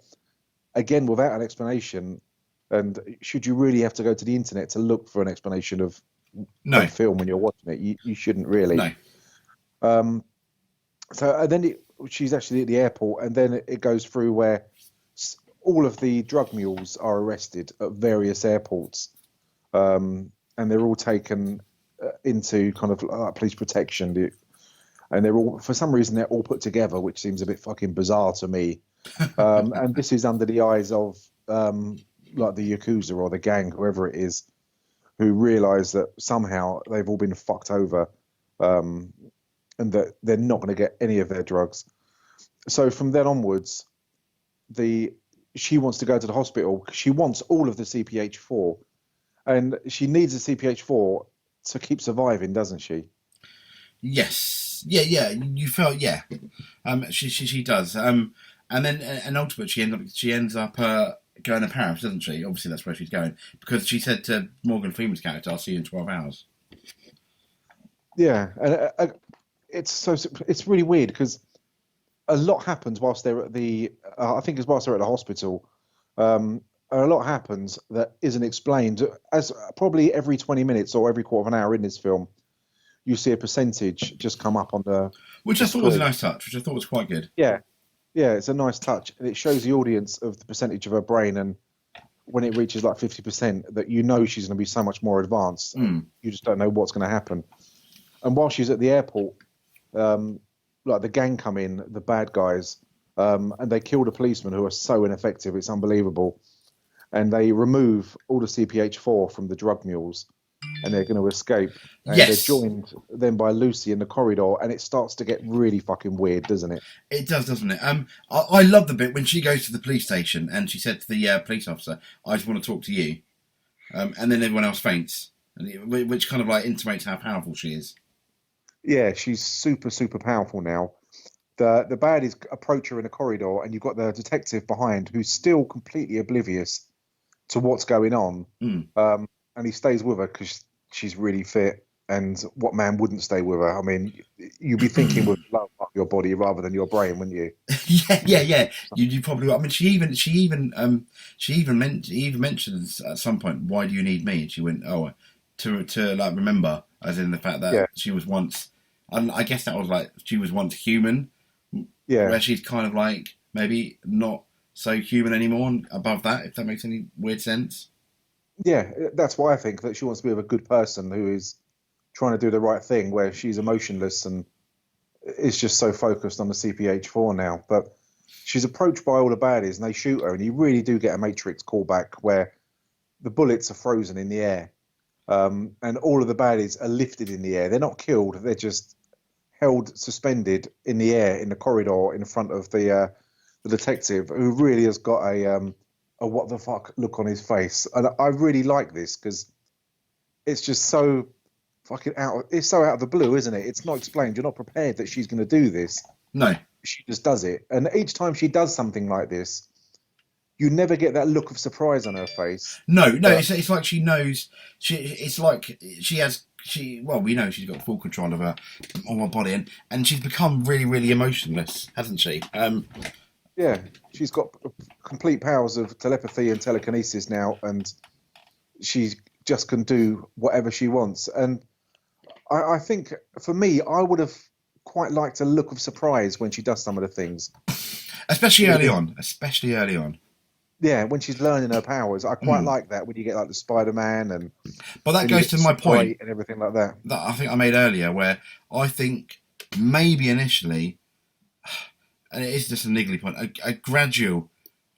again, without an explanation. And should you really have to go to the internet to look for an explanation of a film when you're watching it? You shouldn't really. No. So then she's actually at the airport, and then it goes through where all of the drug mules are arrested at various airports, and they're all taken into kind of police protection. And they're all, for some reason, they're all put together, which seems a bit fucking bizarre to me. And this is under the eyes of like the Yakuza or the gang, whoever it is, who realise that somehow they've all been fucked over, and and that they're not going to get any of their drugs. So from then onwards, she wants to go to the hospital. She wants all of the CPH4, and she needs a CPH4 to keep surviving, doesn't she? Yes. Yeah. You felt, yeah. She does. And then, and ultimately, she ends up going to Paris, doesn't she? Obviously, that's where she's going, because she said to Morgan Freeman's character, "I'll see you in 12 hours." Yeah, and it's really weird because a lot happens whilst they're at the. I think it's whilst they're at the hospital. A lot happens that isn't explained. As probably every 20 minutes or every quarter of an hour in this film, you see a percentage just come up on the. Which I thought was a nice touch. Which I thought was quite good. Yeah, it's a nice touch, and it shows the audience of the percentage of her brain, and when it reaches like 50%, that you know she's going to be so much more advanced. You just don't know what's going to happen. And while she's at the airport, like the gang come in, the bad guys, and they kill the policemen who are so ineffective. It's unbelievable. And they remove all the CPH4 from the drug mules, and they're going to escape. And they're joined then by Lucy in the corridor, and it starts to get really fucking weird, doesn't it? It does, doesn't it? I love the bit when she goes to the police station and she said to the police officer, "I just want to talk to you," and then everyone else faints, which kind of like intimates how powerful she is. Yeah, she's super, super powerful now. The baddies approach her in a corridor, and you've got the detective behind who's still completely oblivious to what's going on. And he stays with her because she's really fit. And what man wouldn't stay with her? I mean, you'd be thinking with love up your body rather than your brain, wouldn't you? Yeah. You probably. I mean, she even mentioned at some point, "Why do you need me?" And she went, "Oh, to like remember," as in the fact that she was once. And I guess that was like she was once human. Yeah. Where she's kind of like maybe not so human anymore. And above that, if that makes any weird sense. Yeah, that's why I think that she wants to be with a good person who is trying to do the right thing, where she's emotionless and is just so focused on the CPH4 now. But she's approached by all the baddies and they shoot her, and you really do get a Matrix callback where the bullets are frozen in the air, and all of the baddies are lifted in the air. They're not killed; they're just held suspended in the air in the corridor in front of the detective, who really has got a what the fuck look on his face. And I really like this because it's just so fucking out. It's so out of the blue, isn't it? It's not explained. You're not prepared that she's going to do this. No, she just does it. And each time she does something like this, you never get that look of surprise on her face. No, it's like she knows. It's like we know she's got full control of her body, and she's become really, really emotionless, hasn't she? Yeah, she's got complete powers of telepathy and telekinesis now, and she just can do whatever she wants. And I think, for me, I would have quite liked a look of surprise when she does some of the things. Especially early on. Yeah, when she's learning her powers. I quite like that, when you get like the Spider-Man and... But that goes to my point. And everything like that. That I think I made earlier, where I think maybe initially, and it is just a niggly point, a gradual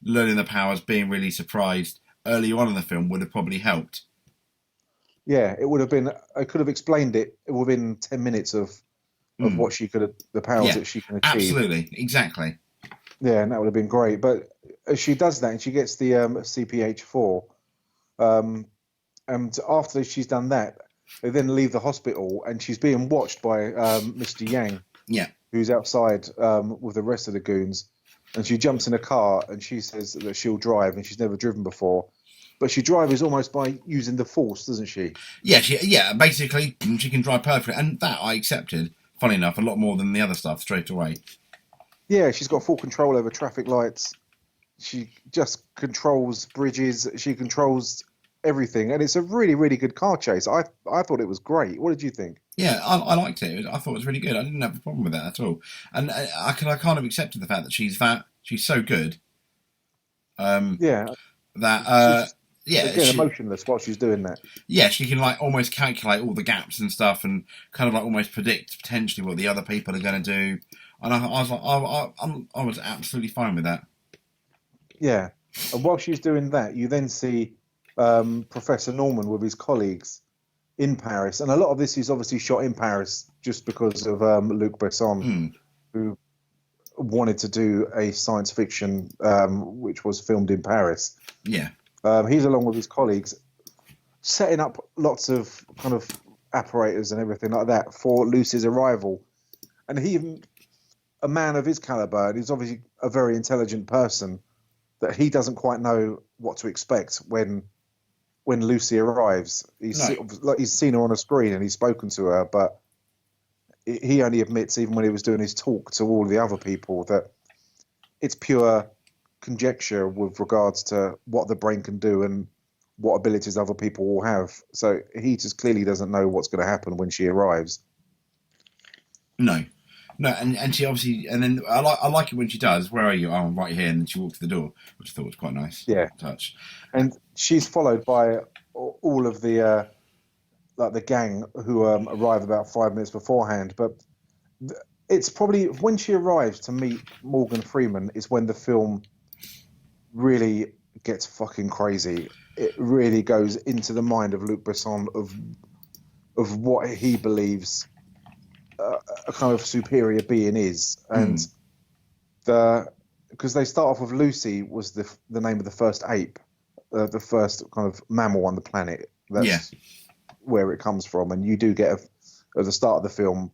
learning the powers, being really surprised early on in the film would have probably helped. Yeah, it would have been... I could have explained it within 10 minutes of what she could have... The powers that she can achieve. Absolutely, exactly. Yeah, and that would have been great. But as she does that, and she gets the CPH4, and after she's done that, they then leave the hospital, and she's being watched by Mr. Yang, who's outside with the rest of the goons. And she jumps in a car, and she says that she'll drive, and she's never driven before. But she drives almost by using the force, doesn't she? Yeah, basically, she can drive perfectly. And that I accepted, funny enough, a lot more than the other stuff straight away. Yeah, she's got full control over traffic lights. She just controls bridges. She controls everything. And it's a really, really good car chase. I thought it was great. What did you think? Yeah, I liked it. I thought it was really good. I didn't have a problem with that at all. And I kind of accepted the fact that she's so good. Emotionless while she's doing that. Yeah, she can like almost calculate all the gaps and stuff, and kind of like almost predict potentially what the other people are going to do. And I was like, I was absolutely fine with that. Yeah, and while she's doing that, you then see Professor Norman with his colleagues in Paris, and a lot of this is obviously shot in Paris just because of Luc Besson, who wanted to do a science fiction which was filmed in Paris. Yeah. He's along with his colleagues setting up lots of kind of apparatus and everything like that for Lucy's arrival. And he, a man of his caliber, and he's obviously a very intelligent person, that he doesn't quite know what to expect when Lucy arrives. He's seen her on a screen and he's spoken to her, but he only admits, even when he was doing his talk to all the other people, that it's pure conjecture with regards to what the brain can do and what abilities other people will have. So he just clearly doesn't know what's going to happen when she arrives. No, and she obviously, and then I like it when she does. Where are you? Oh, I'm right here, and then she walks to the door, which I thought was quite nice. Yeah, touch. And she's followed by all of the like the gang who arrive about 5 minutes beforehand. But it's probably when she arrives to meet Morgan Freeman is when the film really gets fucking crazy. It really goes into the mind of Luc Besson of what he believes a kind of superior being is, and because they start off with Lucy was the name of the first ape, the first kind of mammal on the planet. That's where it comes from, and you do get at the start of the film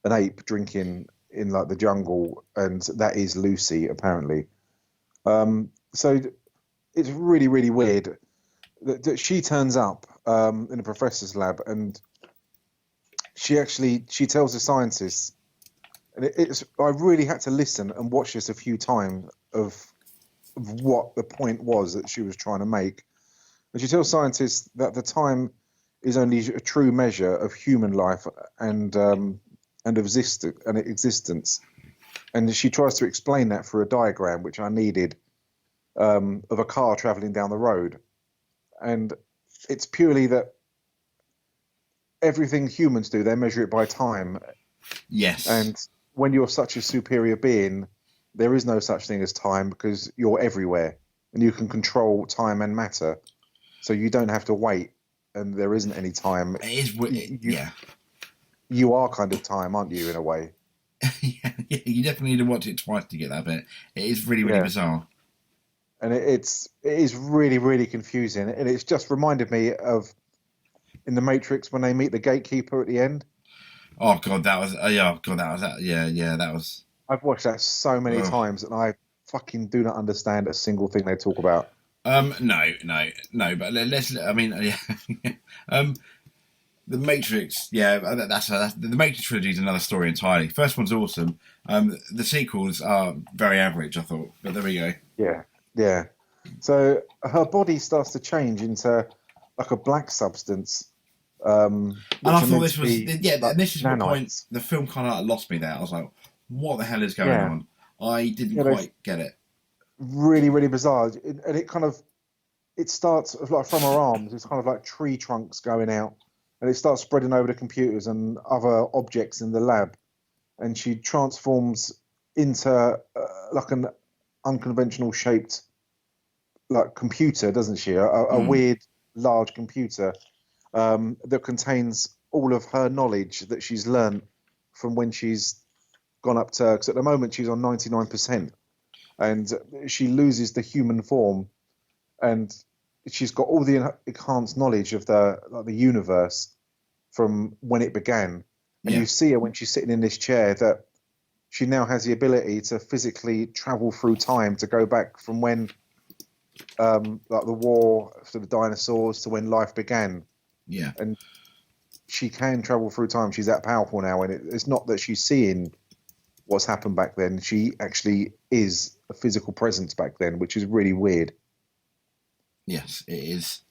an ape drinking in like the jungle, and that is Lucy apparently. So it's really, really weird that she turns up in a professor's lab, and she tells the scientists, and I really had to listen and watch this a few times of what the point was that she was trying to make. And she tells scientists that the time is only a true measure of human life and existence. And she tries to explain that through a diagram, which I needed, of a car traveling down the road. And it's purely that everything humans do, they measure it by time. Yes. And when you're such a superior being, there is no such thing as time, because you're everywhere and you can control time and matter. So you don't have to wait, and there isn't any time. It is, You are kind of time, aren't you, in a way? Yeah, you definitely need to watch it twice to get that bit. It is really, really bizarre. And it is really, really confusing. And it's just reminded me of in The Matrix when they meet the gatekeeper at the end. Oh God, that was that was. I've watched that so many times, and I fucking do not understand a single thing they talk about. No, but let's. I mean, The Matrix. Yeah, that's the Matrix trilogy is another story entirely. First one's awesome. The sequels are very average, I thought, but there we go. Yeah. So her body starts to change into like a black substance. And I thought this was like this is the nanites. point. The film kind of lost me there. I was like, what the hell is going on? I didn't quite get it. Really, really bizarre. And it starts like from her arms. It's kind of like tree trunks going out, and it starts spreading over the computers and other objects in the lab. And she transforms into like an unconventional shaped like computer, doesn't she? A weird large computer that contains all of her knowledge that she's learned from when she's gone up to, because at the moment she's on 99%, and she loses the human form, and she's got all the enhanced knowledge of the universe from when it began. And you see her when she's sitting in this chair that she now has the ability to physically travel through time, to go back from when like the war for the dinosaurs to when life began. Yeah. And she can travel through time. She's that powerful now, and it's not that she's seeing what's happened back then. She actually is a physical presence back then, which is really weird. Yes, it is.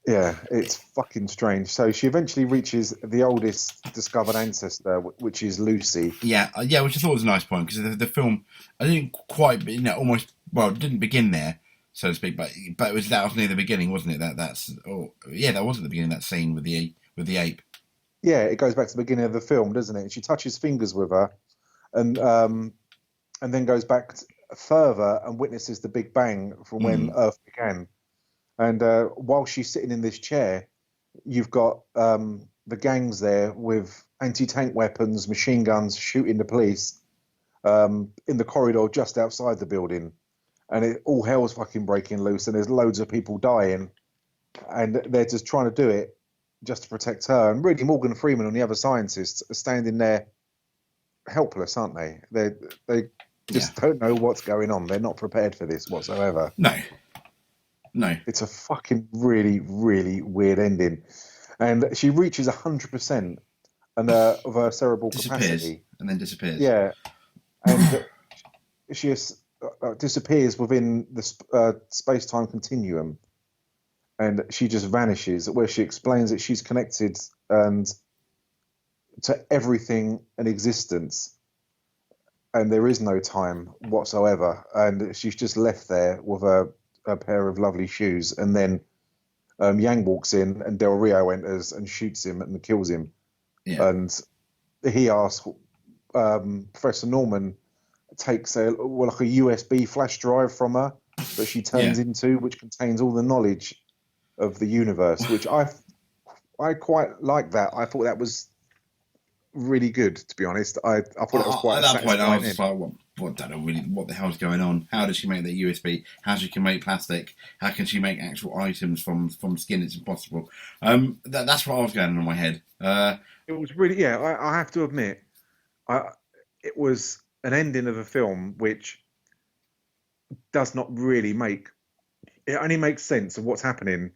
Yeah, it's fucking strange. So she eventually reaches the oldest discovered ancestor, which is Lucy. Yeah, which I thought was a nice point, because the film, I didn't quite, almost, well, it didn't begin there, so to speak, but that was near the beginning, wasn't it? That was at the beginning, that scene with the ape. Yeah, it goes back to the beginning of the film, doesn't it? She touches fingers with her, and then goes back further and witnesses the Big Bang from when Earth began. And while she's sitting in this chair, you've got the gangs there with anti-tank weapons, machine guns, shooting the police in the corridor just outside the building, and all hell's fucking breaking loose, and there's loads of people dying, and they're just trying to do it just to protect her. And really, Morgan Freeman and the other scientists are standing there helpless, aren't they? They just don't know what's going on. They're not prepared for this whatsoever. No. It's a fucking really, really weird ending. And she reaches 100% of her cerebral capacity. And then disappears. Yeah. And she disappears within the space-time continuum. And she just vanishes, where she explains that she's connected to everything in existence. And there is no time whatsoever. And she's just left there with a pair of lovely shoes. And then Yang walks in, and Del Rio enters and shoots him and kills him. Yeah. And he asks, Professor Norman takes like a USB flash drive from her that she turns into, which contains all the knowledge of the universe, which I quite like that. I thought that was really good, to be honest. I thought it was quite. At that point, I was just like, "What? Don't know really what the hell's going on. How does she make that USB? How she can make plastic? How can she make actual items from skin? It's impossible." That's what I was going on in my head. It was really, I have to admit, it was an ending of a film which does not really make. It only makes sense of what's happening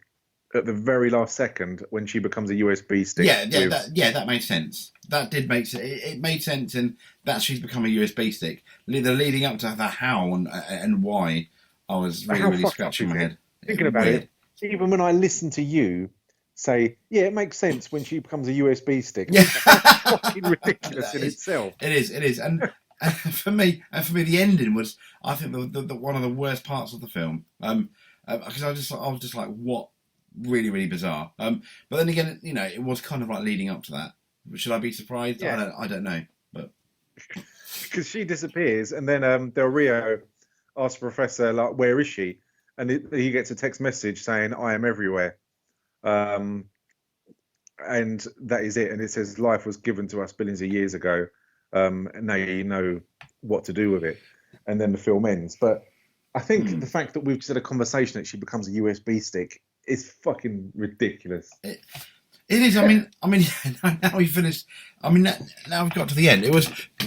at the very last second when she becomes a USB stick. That made sense. That did make sense. It made sense, and that she's become a USB stick. The leading up to the how and why, I was really scratching my head. Thinking about it, even when I listen to you say, it makes sense when she becomes a USB stick. It's fucking ridiculous in itself. It is, and for me, the ending was, I think, the one of the worst parts of the film. Because I was just like, what? Really, really bizarre. But then again, it was kind of like leading up to that. Should I be surprised? Yeah. I don't know. But because she disappears, and then Del Rio asks the Professor, like, where is she? And he gets a text message saying, I am everywhere. And that is it. And it says, life was given to us billions of years ago. And now you know what to do with it. And then the film ends. But I think the fact that we've just had a conversation that she becomes a USB stick is fucking ridiculous. It is. I mean, now we finished. I mean, now we've got to the end.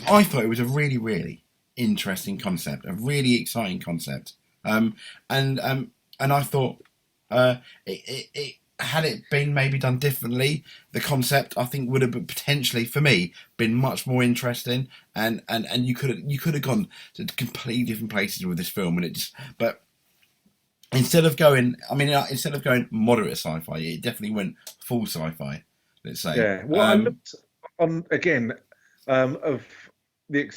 I thought it was a really, really interesting concept, a really exciting concept. And I thought it had it been maybe done differently, the concept I think would have potentially, for me, been much more interesting. And you could have gone to completely different places with this film, but. Instead of going moderate sci-fi, it definitely went full sci-fi. Let's say. Yeah. Well, I looked on again of the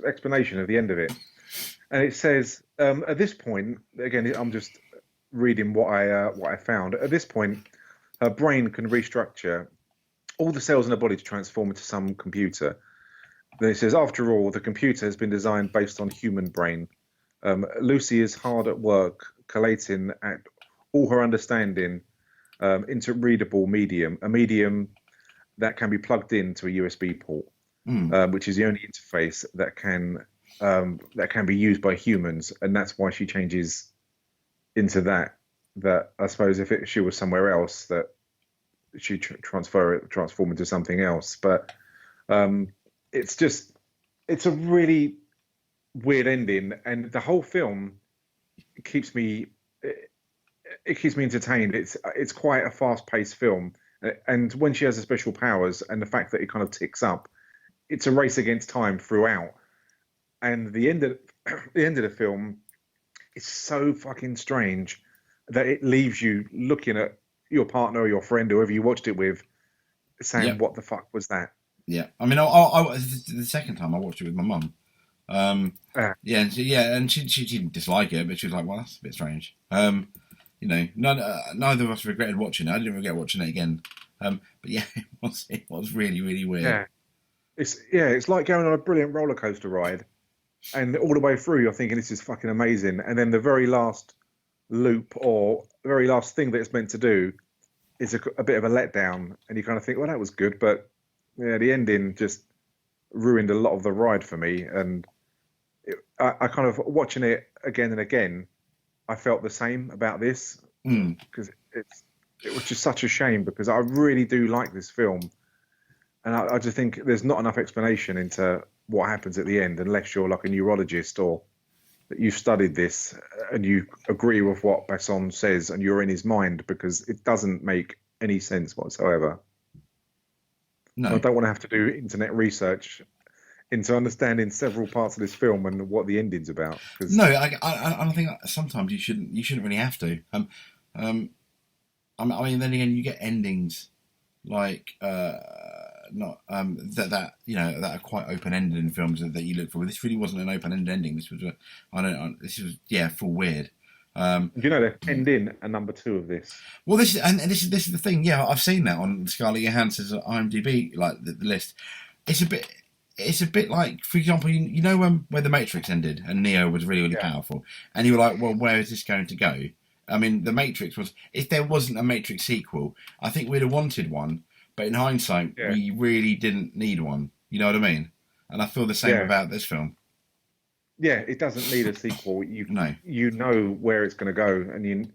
explanation of the end of it, and it says at this point, again, I'm just reading what I found. At this point, her brain can restructure all the cells in her body to transform into some computer. Then it says, after all, the computer has been designed based on human brain. Lucy is hard at work collating at all her understanding into readable medium, a medium that can be plugged into a USB port, which is the only interface that can be used by humans, and that's why she changes into that. That I suppose if she was somewhere else, that she transform into something else. But it's a really weird ending, and the whole film keeps me entertained. It's quite a fast-paced film, and when she has the special powers and the fact that it kind of ticks up, it's a race against time throughout. And the end of the film is so fucking strange that it leaves you looking at your partner or your friend, whoever you watched it with, saying, "What the fuck was that?" Yeah, I mean, I the second time I watched it with my mum. And she didn't dislike it, but she was like, "Well, that's a bit strange." Neither of us regretted watching it. I didn't regret watching it again. But yeah, it was really, really weird. It's like going on a brilliant roller coaster ride, and all the way through you're thinking this is fucking amazing, and then the very last loop or very last thing that it's meant to do is a bit of a letdown, and you kind of think, well, that was good, but yeah, the ending just ruined a lot of the ride for me. And I kind of watching it again and again, I felt the same about this because it was just such a shame because I really do like this film, and I just think there's not enough explanation into what happens at the end unless you're like a neurologist or that you've studied this and you agree with what Besson says and you're in his mind, because it doesn't make any sense whatsoever. No. I don't want to have to do internet research into understanding several parts of this film and what the ending's about. No, I think sometimes you shouldn't really have to. I mean, then again, you get endings like that are quite open ended in films that you look for. This really wasn't an open ended ending. This was full weird. They end in a number 2 of this. Well, this is the thing. Yeah, I've seen that on Scarlett Johansson's IMDb, like the list. It's a bit like, for example, you know where The Matrix ended and Neo was really, really powerful, and you were like, well, where is this going to go? I mean, The Matrix was, if there wasn't a Matrix sequel, I think we'd have wanted one, but in hindsight, we really didn't need one. You know what I mean? And I feel the same about this film. Yeah, it doesn't need a sequel. You know where it's going to go, and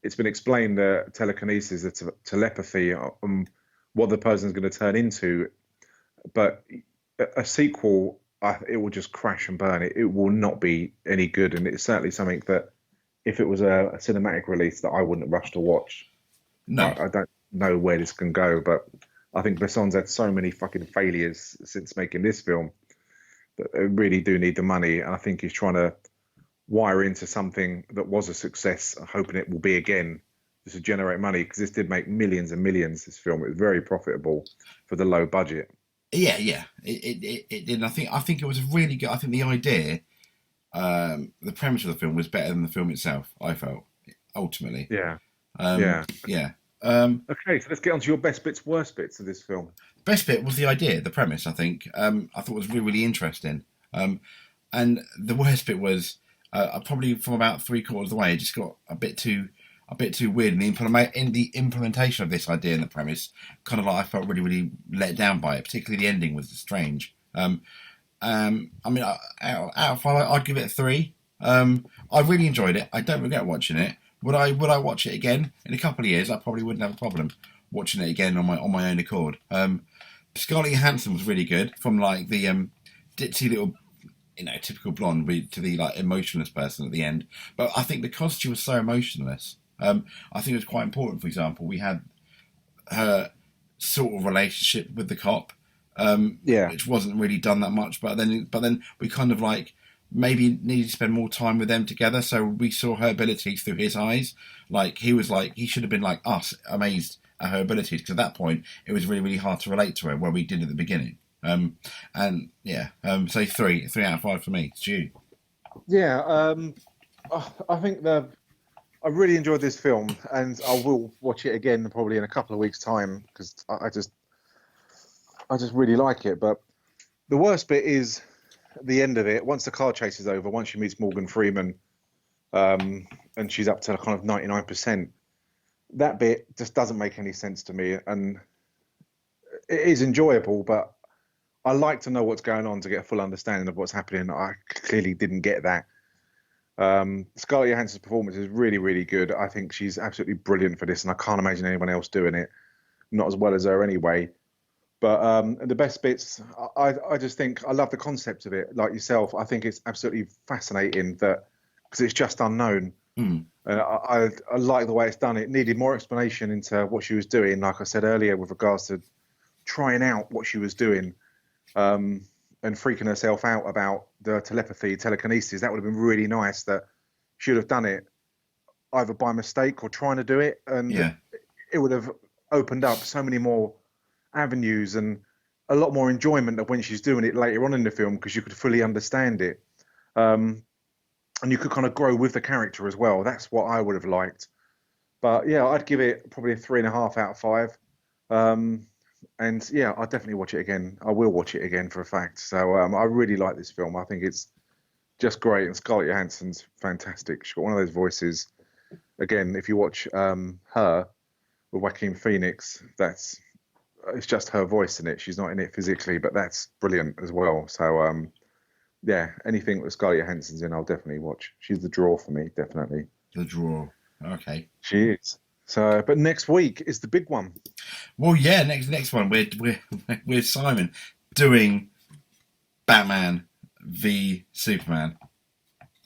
it's been explained that telekinesis, the telepathy, what the person's going to turn into. But a sequel, it will just crash and burn. It will not be any good, and it's certainly something that, if it was a cinematic release, that I wouldn't rush to watch. No, I don't know where this can go, but I think Besson's had so many fucking failures since making this film that they really do need the money, and I think he's trying to wire into something that was a success, hoping it will be again, just to generate money, because this did make millions and millions, this film. It was very profitable for the low budget. Yeah, it did. I think it was really good. I think the idea, the premise of the film was better than the film itself, I felt, ultimately. Yeah. Okay, so let's get on to your best bits, worst bits of this film. Best bit was the idea, the premise, I think. I thought was really, really interesting. And the worst bit was probably from about 3/4 of the way, it just got a bit too weird in the implementation of this idea and the premise. Kind of like I felt really, really let down by it. Particularly the ending was strange. I mean, out of 5, I'd give it a 3. I really enjoyed it. I don't regret watching it. Would I watch it again in a couple of years? I probably wouldn't have a problem watching it again on my own accord. Scarlett Johansson was really good, from like the ditzy little, typical blonde to the like emotionless person at the end. But I think because she was so emotionless, I think it was quite important. For example, we had her sort of relationship with the cop, which wasn't really done that much. But then we kind of like maybe needed to spend more time with them together. So we saw her abilities through his eyes. Like he should have been like us, amazed at her abilities. Because at that point, it was really, really hard to relate to her, where we did at the beginning. So 3 out of 5 for me. It's you. Yeah, I think I really enjoyed this film, and I will watch it again probably in a couple of weeks' time, because I just really like it. But the worst bit is the end of it. Once the car chase is over, once she meets Morgan Freeman, and she's up to kind of 99%, that bit just doesn't make any sense to me. And it is enjoyable, but I like to know what's going on to get a full understanding of what's happening. I clearly didn't get that. Scarlett Johansson's performance is really, really good. I think she's absolutely brilliant for this, and I can't imagine anyone else doing it, not as well as her anyway. But the best bits, I just think I love the concept of it. Like yourself, I think it's absolutely fascinating because it's just unknown. And I like the way it's done. It needed more explanation into what she was doing, like I said earlier, with regards to trying out what she was doing. And freaking herself out about the telekinesis. That would have been really nice, that she would have done it either by mistake or trying to do it. And it would have opened up so many more avenues and a lot more enjoyment of when she's doing it later on in the film, because you could fully understand it. And you could kind of grow with the character as well. That's what I would have liked. But yeah, I'd give it probably a 3.5 out of 5. And yeah, I'll definitely watch it again. I will watch it again for a fact. So I really like this film. I think it's just great. And Scarlett Johansson's fantastic. She's got one of those voices. Again, if you watch her, with Joaquin Phoenix. It's just her voice in it. She's not in it physically, but that's brilliant as well. So yeah, anything that Scarlett Johansson's in, I'll definitely watch. She's the draw for me, definitely. The draw. Okay. She is. So, but next week is the big one. Well, yeah, next one we're Simon doing Batman v Superman.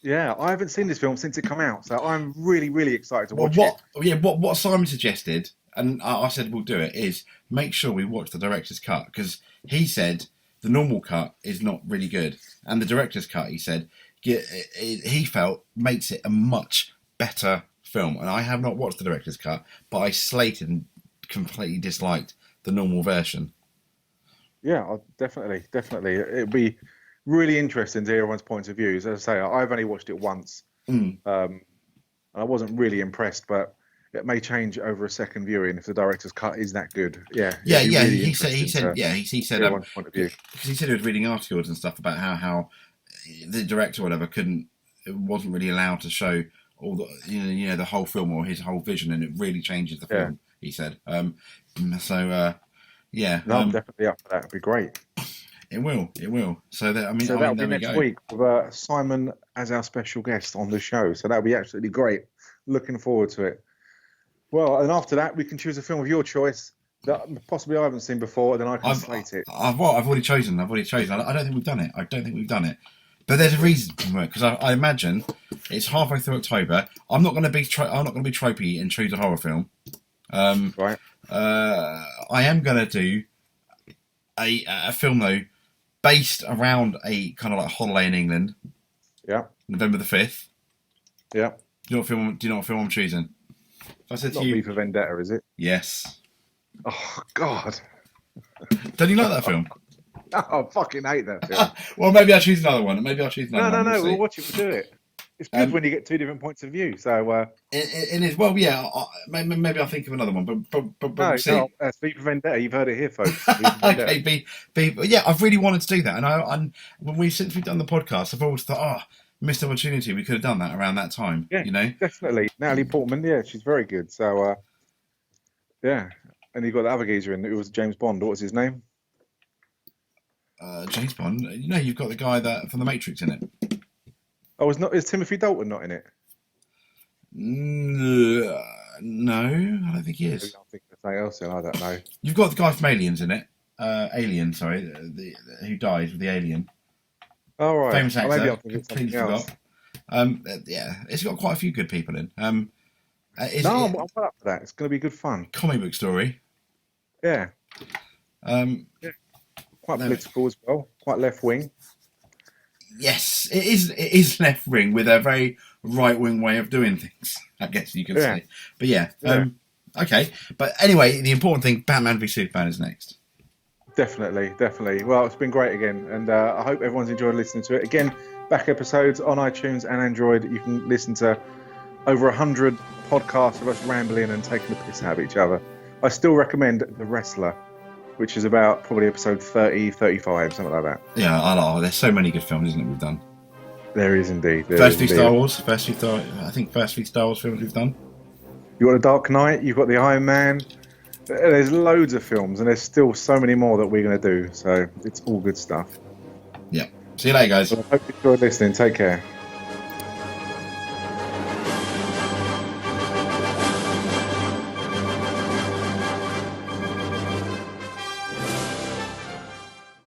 Yeah, I haven't seen this film since it came out, so I'm really, really excited to watch it. Yeah, what Simon suggested, and I said we'll do it, is make sure we watch the director's cut, because he said the normal cut is not really good, and the director's cut, he said, he felt makes it a much better film. And I have not watched the director's cut, but I slated and completely disliked the normal version. Yeah, definitely. It'd be really interesting to hear everyone's points of views. As I say, I've only watched it once, and I wasn't really impressed, but it may change over a second viewing if the director's cut is that good. Yeah. Really he said everyone's point of view. Because he said he was reading articles and stuff about how the director or whatever wasn't really allowed to show all the the whole film or his whole vision, and it really changes the film. He said. I'm definitely up for that. It'd be great. It will. So that'll be next week with Simon as our special guest on the show. So that'll be absolutely great. Looking forward to it. Well, and after that, we can choose a film of your choice that possibly I haven't seen before, then I can slate it. I've already chosen. I don't think we've done it. But there's a reason for it, because I imagine it's halfway through October. I'm not going to be tropey and choose a horror film. Right. I am going to do a film though, based around a kind of like holiday in England. Yeah. November the 5th. Yeah. Do you know what film I'm choosing? If I said to you, V for Vendetta, is it? Yes. Oh God. Don't you like that film? I fucking hate that film. Well, maybe I'll choose another one. No, we'll watch it. We'll do it. It's good when you get two different points of view. So it is. Well, yeah. Maybe I'll think of another one. But no, we'll see. That's V for Vendetta. You've heard it here, folks. Okay, yeah. I've really wanted to do that, and since we've done the podcast, I've always thought, missed opportunity. We could have done that around that time. Yeah, definitely. Mm-hmm. Natalie Portman. Yeah, she's very good. So yeah, and you got the other geezer in. It was James Bond. What was his name? James Bond. You've got the guy from The Matrix in it. Oh, is Timothy Dalton not in it? No, I don't think he is. I think there's something else in. I don't know. You've got the guy from Aliens in it. Alien, sorry, who dies with the alien. Oh, right. Famous actor. Maybe I'm thinking something else. Yeah, it's got quite a few good people in. I'm up for that. It's going to be good fun. Comic book story. Yeah. Quite political as well. Quite left wing. Yes, it is left wing with a very right wing way of doing things, I guess you could say. But yeah. Okay. But anyway, the important thing, Batman v Superman is next. Definitely. Well, it's been great again, and I hope everyone's enjoyed listening to it. Again, back episodes on iTunes and Android. You can listen to over 100 podcasts of us rambling and taking the piss out of each other. I still recommend The Wrestler, which is about probably episode 30, 35, something like that. Yeah, there's so many good films, isn't it, we've done? There is indeed. First few Star Wars films we've done. You've got The Dark Knight, you've got The Iron Man. There's loads of films, and there's still so many more that we're going to do. So it's all good stuff. Yeah. See you later, guys. Well, I hope you enjoyed listening. Take care.